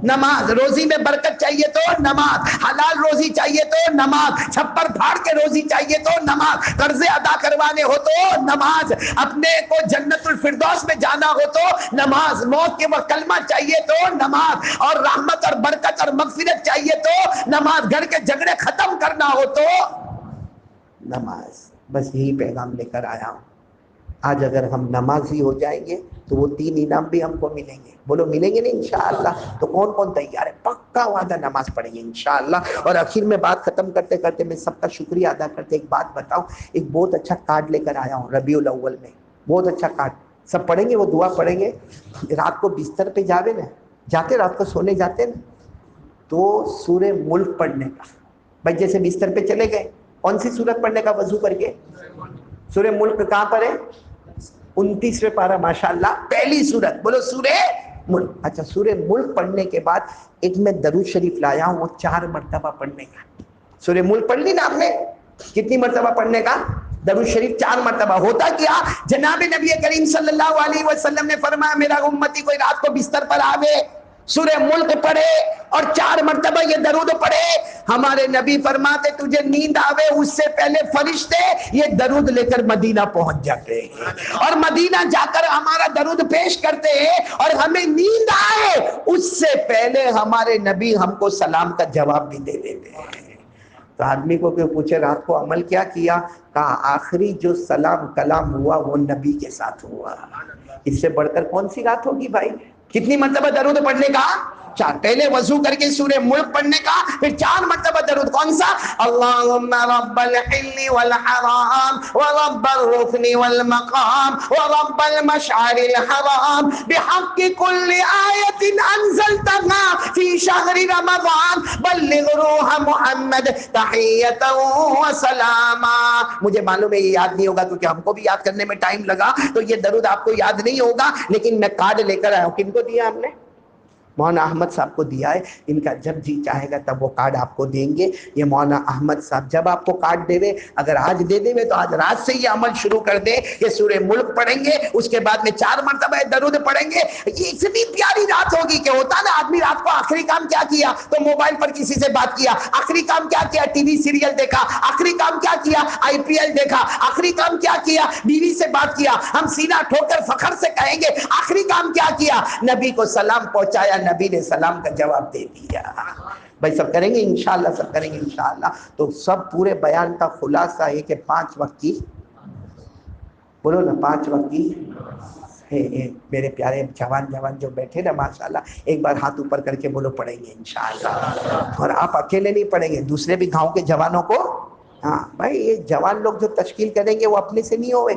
نماز، روزی میں برکت چاہیے تو نماز، حلال روزی چاہیے تو نماز، چھپر پھاڑ کے روزی چاہیے تو نماز، قرضے ادا کروانے ہو تو نماز، اپنے کو جنت الفردوس میں جانا ہو تو نماز، موت کے وقت کلمہ چاہیے تو نماز، اور رحمت اور برکت اور مغفرت چاہیے تو نماز، گھر کے جھگڑے ختم کرنا ہو تو نماز۔ بس یہی پیغام لے کر آیا ہوں۔ آج اگر ہم نمازی ہو جائیں گے تو وہ 3 انعام بھی ہم کو ملیں گے، بولو ملیں گے نہیں انشاءاللہ؟ تو کون کون تیار ہے؟ پکا وعدہ نماز پڑھیں گے انشاءاللہ۔ اور آخر میں بات ختم کرتے کرتے میں سب کا شکریہ ادا کرتے ایک بات بتاؤں، ایک بہت اچھا کارڈ لے کر آیا ہوں ربیع الاول میں، بہت اچھا کارڈ، سب پڑھیں گے، وہ دعا پڑھیں گے۔ رات کو بستر پہ جاوے نا، جاتے رات کو سونے جاتے نا تو سورہ ملک پڑھنے کا، بھائی جیسے بستر پہ چلے گئے کون سی سورت پڑھنے کا وضو کر کے؟ سورہ ملک کہاں پر ہے؟ 29ویں پارہ، ماشاءاللہ پہلی سورت، بولو سورہ ملک۔ اچھا سورہ ملک پڑھنے کے بعد ایک میں درود شریف لایا ہوں، وہ 4 مرتبہ پڑھنے کا۔ سورہ ملک پڑھ لی نا آپ نے، کتنی مرتبہ پڑھنے کا؟ درود شریف 4 مرتبہ۔ ہوتا کیا؟ جناب نبی کریم صلی اللہ علیہ وسلم نے فرمایا میرا امتی کوئی رات کو بستر پر آوے، سورہ ملک پڑھے اور 4 مرتبہ یہ درود پڑھے، ہمارے نبی فرماتے تجھے نیند آوے اس سے پہلے فرشتے یہ درود لے کر مدینہ پہنچ جاتے ہیں، اور مدینہ جا کر ہمارا درود پیش کرتے ہیں، اور ہمیں نیند آئے اس سے پہلے ہمارے نبی ہم کو سلام کا جواب بھی دے دیتے ہیں۔ تو آدمی کو کوئی پوچھے رات کو عمل کیا کیا؟ کہا آخری جو سلام کلام ہوا وہ نبی کے ساتھ ہوا۔ اس سے بڑھ کر کون سی رات ہوگی بھائی؟ کتنی مرتبہ درود پڑھنے کا؟ 4۔ پہلے وضو کر کے سورہ ملک پڑھنے کا، پھر 4 مرتبہ درود۔ کون سا؟ اللہم رب الحل والحرام ورب الرکن والمقام ورب المشعر الحرام بحق کل آیت انزلتها فی شہر رمضان بلغ روح محمد تحیتا وسلاما۔ مجھے معلوم ہے یہ یاد نہیں ہوگا کیونکہ ہم کو بھی یاد کرنے میں ٹائم لگا، تو یہ درود آپ کو یاد نہیں ہوگا، لیکن میں کارڈ لے کر آیا ہوں۔ کن کو دیا ہم نے؟ مولانا احمد صاحب کو دیا ہے، ان کا جب جی چاہے گا تب وہ کارڈ آپ کو دیں گے۔ یہ مولانا احمد صاحب جب آپ کو کارڈ دے دے، اگر آج دے دے تو آج رات سے یہ عمل شروع کر دے کہ سورہ ملک پڑھیں گے، اس کے بعد میں 4 مرتبہ درود پڑھیں گے۔ یہ اتنی پیاری رات ہوگی کہ ہوتا نا آدمی رات کو آخری کام کیا کیا تو موبائل پر کسی سے بات کیا، آخری کام کیا کیا ٹی وی سیریل دیکھا، آخری کام کیا کیا IPL دیکھا، آخری کام کیا کیا بیوی سے بات کیا۔ ہم سینہ ٹھوک کر فخر سے کہیں گے آخری کام کیا کیا؟ نبی کو سلام پہنچایا، نبی نے سلام کا جواب دے دیا۔ بھائی سب کریں گے انشاءاللہ، سب کریں گے انشاءاللہ. تو سب پورے بیان کا خلاصہ ہے کہ 5 وقت کی، بولو نا 5 وقت کی. میرے پیارے جوان جو بیٹھے نا ماشاءاللہ، ایک بار ہاتھ اوپر کر کے بولو پڑھیں گے انشاءاللہ. اور آپ اکیلے نہیں پڑھیں گے، دوسرے بھی گاؤں کے جوانوں کو. ہاں بھائی، یہ جوان لوگ جو تشکیل کریں گے وہ اپنے سے نہیں ہوئے،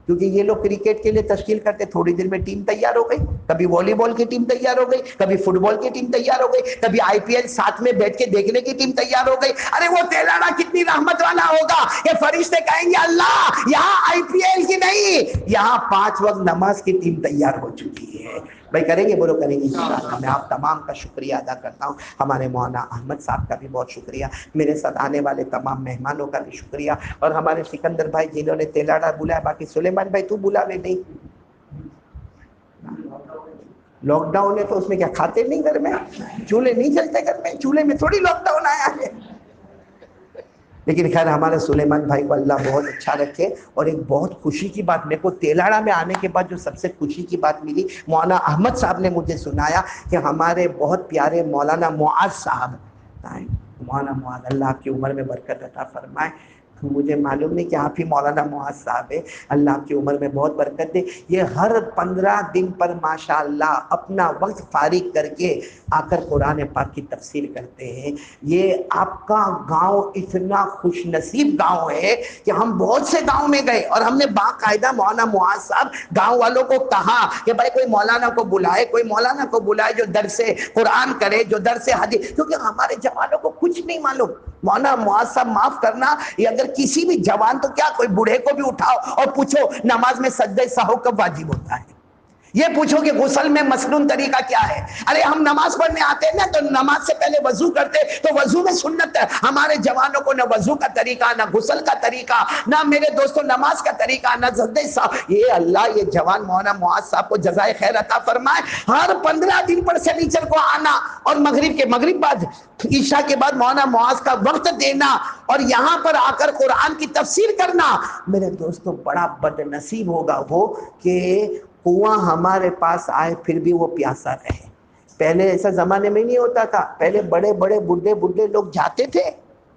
کیونکہ یہ لوگ کرکٹ کے لیے تشکیل کرتے، تھوڑی دیر میں ٹیم تیار ہو گئی، کبھی والی بال کی ٹیم تیار ہو گئی، کبھی فٹ بال کی ٹیم تیار ہو گئی، کبھی آئی پی ایل ساتھ میں بیٹھ کے دیکھنے کی ٹیم تیار ہو گئی. ارے وہ تیلاڑا کتنی رحمت والا ہوگا کہ فرشتے کہیں گے اللہ یہاں آئی پی ایل کی نہیں، یہاں 5 وقت نماز کی ٹیم تیار ہو چکی ہے. بھائی کریں گے، بولو کریں گے انشاءاللہ. میں آپ تمام کا شکریہ ادا کرتا ہوں، ہمارے مولانا احمد صاحب کا بھی بہت شکریہ، میرے ساتھ آنے والے تمام مہمانوں کا بھی شکریہ، اور ہمارے سکندر بھائی جنہوں نے تیلاڑا بلایا. باقی سلیمان بھائی تو بلاوے نہیں، لاک ڈاؤن ہے تو اس میں کیا کھاتے نہیں گھر میں؟ چولہے نہیں چلتے گھر میں؟ چولہے میں تھوڑی لاک ڈاؤن آیا ہے. لیکن خیر ہمارے سلیمان بھائی کو اللہ بہت اچھا رکھے. اور ایک بہت خوشی کی بات میرے کو تیلاڑا میں آنے کے بعد جو سب سے خوشی کی بات ملی، مولانا احمد صاحب نے مجھے سنایا کہ ہمارے بہت پیارے مولانا معاذ صاحب، مولانا معاذ اللہ آپ کی عمر میں برکت عطا فرمائے. مجھے معلوم نہیں کہ آپ ہی مولانا معاذ صاحب ہے، اللہ آپ کی عمر میں بہت برکت دے. یہ ہر 15 دن پر ماشاءاللہ اپنا وقت فارغ کر کے آ کر قرآن پاک کی تفسیر کرتے ہیں. یہ آپ کا گاؤں اتنا خوش نصیب گاؤں ہے کہ ہم بہت سے گاؤں میں گئے اور ہم نے باقاعدہ مولانا معاذ صاحب گاؤں والوں کو کہا کہ بھائی کوئی مولانا کو بلائے، کوئی مولانا کو بلائے جو درس قرآن کرے، جو درس حدیث، کیونکہ ہمارے جوانوں کو کچھ نہیں معلوم. مولانا معاذ صاحب معاف کرنا، یہ اگر کسی بھی جوان تو کیا کوئی بوڑھے کو بھی اٹھاؤ اور پوچھو نماز میں سجدہ سہو کب واجب ہوتا ہے، یہ پوچھو کہ غسل میں مسنون طریقہ کیا ہے. ارے ہم نماز پڑھنے آتے ہیں نا تو نماز سے پہلے وضو کرتے، تو وضو میں سنت ہے. ہمارے جوانوں کو نہ وضو کا طریقہ، نہ غسل کا طریقہ، نہ میرے دوستوں نماز کا طریقہ، نہ سجدہ سہو. یہ اللہ یہ جوان مولانا معاذ صاحب کو جزائے خیر عطا فرمائے. ہر 15 دن پر سنیچر کو آنا اور مغرب بعد عشاء کے بعد مولانا معاذ کا وقت دینا اور یہاں پر آ کر قرآن کی تفسیر کرنا. میرے دوستوں بڑا بد نصیب ہوگا وہ کہ کنواں ہمارے پاس آئے پھر بھی وہ پیاسا رہے. پہلے ایسا زمانے میں نہیں ہوتا تھا، پہلے بڑے بڑے بڈھے لوگ جاتے تھے،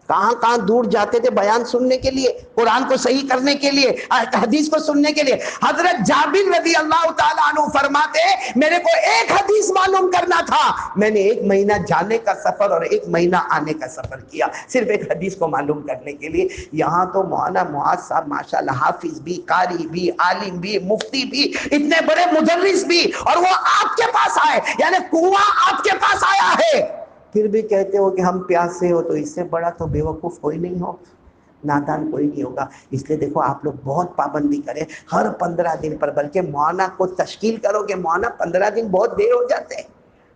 کہاں دور جاتے تھے بیان سننے کے لیے، قرآن کو صحیح کرنے کے لیے، حدیث کو سننے کے لیے. حضرت جابر رضی اللہ تعالیٰ عنہ فرماتے میرے کو ایک حدیث معلوم کرنا تھا، میں نے 1 مہینہ جانے کا سفر اور 1 مہینہ آنے کا سفر کیا صرف ایک حدیث کو معلوم کرنے کے لیے. یہاں تو مولانا معاذ صاحب ماشاءاللہ حافظ بھی، قاری بھی، عالم بھی، مفتی بھی، اتنے بڑے مدرس بھی، اور وہ آپ کے پاس آئے، یعنی کنواں آپ کے پاس آیا ہے، پھر بھی کہتے ہو کہ ہم پیاسے ہو. تو اس سے بڑا تو بیوقوف کوئی نہیں ہو، نادان کوئی نہیں ہوگا. اس لیے دیکھو آپ لوگ بہت پابندی کریں ہر 15 دن پر، بلکہ مولانا کو تشکیل کرو کہ مولانا 15 دن بہت دیر ہو جاتے ہیں،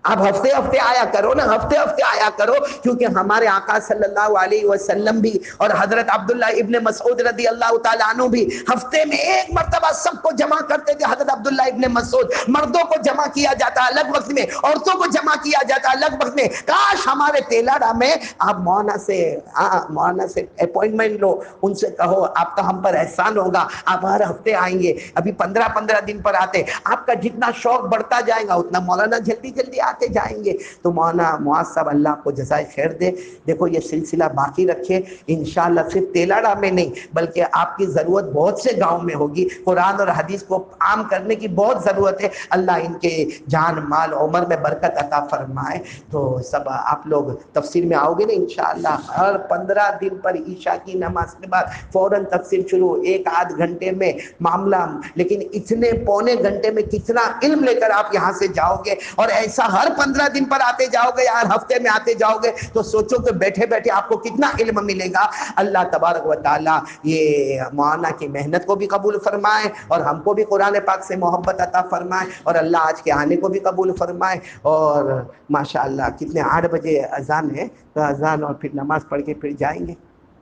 آپ ہفتے آیا کرو نا، ہفتے آیا کرو. کیونکہ ہمارے آقا صلی اللہ علیہ وسلم بھی اور حضرت عبداللہ ابن مسعود رضی اللہ تعالیٰ عنہ بھی ہفتے میں 1 مرتبہ سب کو جمع کرتے تھے. حضرت عبداللہ ابن مسعود مردوں کو جمع کیا جاتا الگ وقت میں، عورتوں کو جمع کیا جاتا الگ وقت میں. کاش ہمارے تیلاڑا میں آپ مولانا سے اپوائنٹمنٹ لو، ان سے کہو آپ کا ہم پر احسان ہوگا، آپ ہر ہفتے آئیں گے. ابھی 15 دن پر آتے، آپ کا جتنا شوق بڑھتا جائے گا اتنا مولانا جلدی آتے جائیں گے. تو مولانا معاذ صاحب اللہ آپ کو جزائے خیر دے. دیکھو یہ سلسلہ باقی رکھے انشاءاللہ، صرف تیلاڑا میں نہیں بلکہ آپ کی ضرورت بہت سے گاؤں میں ہوگی. قرآن اور حدیث کو عام کرنے کی بہت ضرورت ہے. اللہ ان کے جان مال عمر میں برکت عطا فرمائے. تو سب آپ لوگ تفسیر میں آؤ گے نا انشاءاللہ. ہر 15 دن پر عشاء کی نماز کے بعد فوراً تفسیر شروع، 1-8 گھنٹے میں معاملہ. لیکن اتنے پونے گھنٹے میں کتنا علم لے کر آپ یہاں سے جاؤ گے، اور ایسا ہر 15 دن پر آتے جاؤ گے، ہر ہفتے میں آتے جاؤ گے، تو سوچو کہ بیٹھے بیٹھے آپ کو کتنا علم ملے گا. اللہ تبارک و تعالیٰ یہ مولانا کی محنت کو بھی قبول فرمائے اور ہم کو بھی قرآن پاک سے محبت عطا فرمائے، اور اللہ آج کے آنے کو بھی قبول فرمائے. اور ماشاءاللہ کتنے 8 بجے اذان ہے، تو اذان اور پھر نماز پڑھ کے پھر جائیں گے.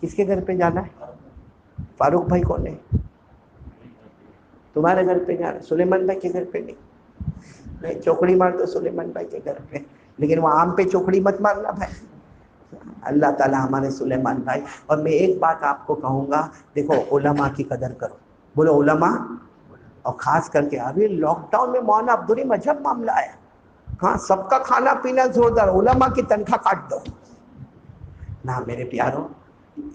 کس کے گھر پہ جانا ہے؟ فاروق بھائی کون ہے؟ تمہارے گھر پہ جانا ہے؟ سلیمان بھائی کے گھر پہ نہیں، چوکڑی مار دو سلیمان بھائی کے گھر پہ، لیکن وہ آم پہ چوکڑی مت مارنا بھائی. اللہ تعالیٰ ہمارے سلیمان بھائی. اور میں ایک بات آپ کو کہوں گا، دیکھو علماء کی قدر کرو، بولو علماء. اور خاص کر کے ابھی لاک ڈاؤن میں مولانا عبدالرحیم عجب معاملہ آیا. ہاں سب کا کھانا پینا زوردار، علماء کی تنخواہ کاٹ دو. نہ میرے پیاروں،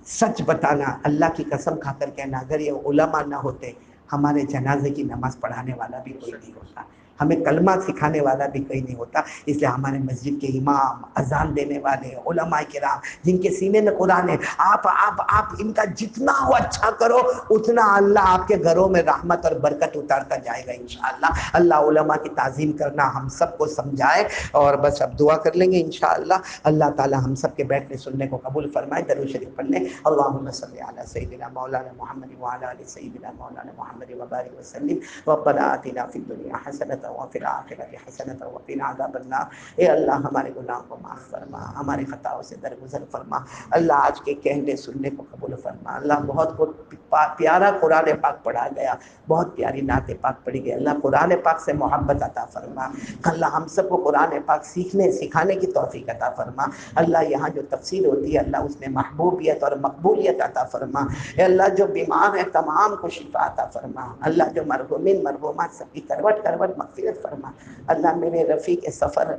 سچ بتانا، اللہ کی قسم کھا کر کہنا، اگر یہ علماء نہ ہوتے ہمارے جنازے کی نماز پڑھانے والا بھی کوئی نہیں ہوتا، ہمیں کلمہ سکھانے والا بھی کوئی نہیں ہوتا۔ اس لیے ہمارے مسجد کے امام، اذان دینے والے، علماء کرام جن کے سینے میں قرآن ہے، آپ ان کا جتنا ہو اچھا کرو، اتنا اللہ آپ کے گھروں میں رحمت اور برکت اتارتا جائے گا انشاءاللہ۔ اللہ علماء کی تعظیم کرنا ہم سب کو سمجھائے، اور بس اب دعا کر لیں گے انشاءاللہ۔ اللہ تعالی ہم سب کے بیٹھنے سننے کو قبول فرمائے۔ درود شریف پڑھ لیں، اللہم صلی علی سیدنا مولانا محمد وعلی آل سیدنا مولانا محمد وبارک وسلم۔ ربنا آتنا فی الدنیا حسنۃ وفی الآخرۃ حسنۃ وقنا عذاب النار۔ اے اللہ ہمارے گناہوں کو معاف فرما، ہماری خطاؤں سے درگزر فرما، اللہ آج کے کہنے سننے کو قبول فرما۔ اللہ بہت پیارا قرآن پاک پڑھا گیا، بہت پیاری نعت پاک پڑھی گئی، اللہ قرآن پاک سے محبت عطا فرما۔ اللہ ہم سب کو قرآن پاک سیکھنے سکھانے کی توفیق عطا فرما۔ اللہ یہاں جو تفسیر ہوتی ہے اللہ اس میں محبوبیت اور مقبولیت عطا فرما۔ اے اللہ جو بیمار ہیں تمام کو شفا عطا فرما۔ اللہ جو مرحومین مرحومات سب کی کروٹ کروٹ مغفرت فرما۔ اللہ میرے رفیق سفر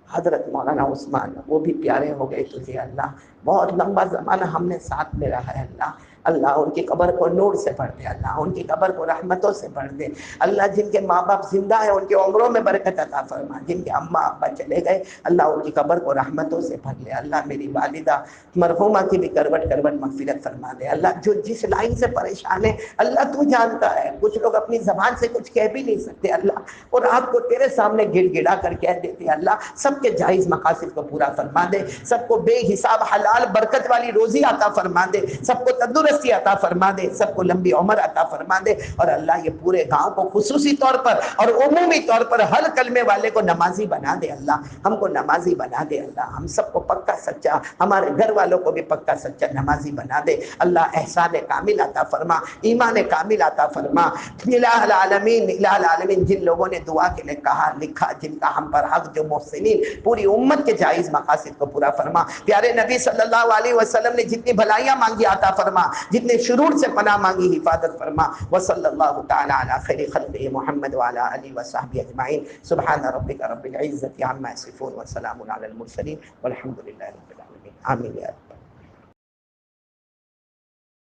حضرت مولانا عثمان وہ بھی پیارے ہو گئے تجھے اللہ، بہت لمبا زمانہ ہم نے ساتھ میں رہا ہے اللہ۔ اللہ ان کی قبر کو نور سے بھر دے، اللہ ان کی قبر کو رحمتوں سے بھر دے۔ اللہ جن کے ماں باپ زندہ ہیں ان کے عمروں میں برکت عطا فرما، جن کے اماں ابا چلے گئے اللہ ان کی قبر کو رحمتوں سے بھر لے۔ اللہ میری والدہ مرحومہ کی بھی کروٹ کروٹ مغفرت فرما دے۔ اللہ جو جس لائن سے پریشان ہے اللہ تو جانتا ہے، کچھ لوگ اپنی زبان سے کچھ کہہ بھی نہیں سکتے اللہ، اور رات کو تیرے سامنے گڑ گڑا کر کہہ دیتے اللہ۔ سب کے جائز مقاصد کو پورا فرما دے، سب کو بے حساب حلال برکت والی روزی عطا فرما دے، سب کو تندرستی عطا فرما دے، سب کو لمبی عمر عطا فرما دے، اور اللہ یہ پورے گاؤں کو خصوصی طور پر اور عمومی طور پر ہر کلمے والے کو نمازی بنا دے اللہ، ہم کو نمازی بنا دے اللہ، ہم سب کو پکا سچا، ہمارے گھر والوں کو بھی پکا سچا نمازی بنا دے اللہ۔ احسان کامل عطا فرما، ایمان کامل عطا فرما۔ الہ العالمین، الہ العالمین جن لوگوں نے دعا کے لیے کہا لکھا، جن کا ہم پر حق، جو محسنین پوری امت کے جائز مقاصد کو پورا فرما۔ پیارے نبی صلی اللہ علیہ وسلم نے جتنی بھلائیاں مانگی عطا فرما، جتنے شرور سے پناہ مانگی حفاظت فرما۔ وصلی اللہ تعالی علی خیر خلقہ محمد وعلی آلہ وصحبہ اجمعین۔ سبحان ربک رب العزۃ عما یصفون وسلام علی المرسلین والحمد للہ رب العالمین۔ آمین یا رب۔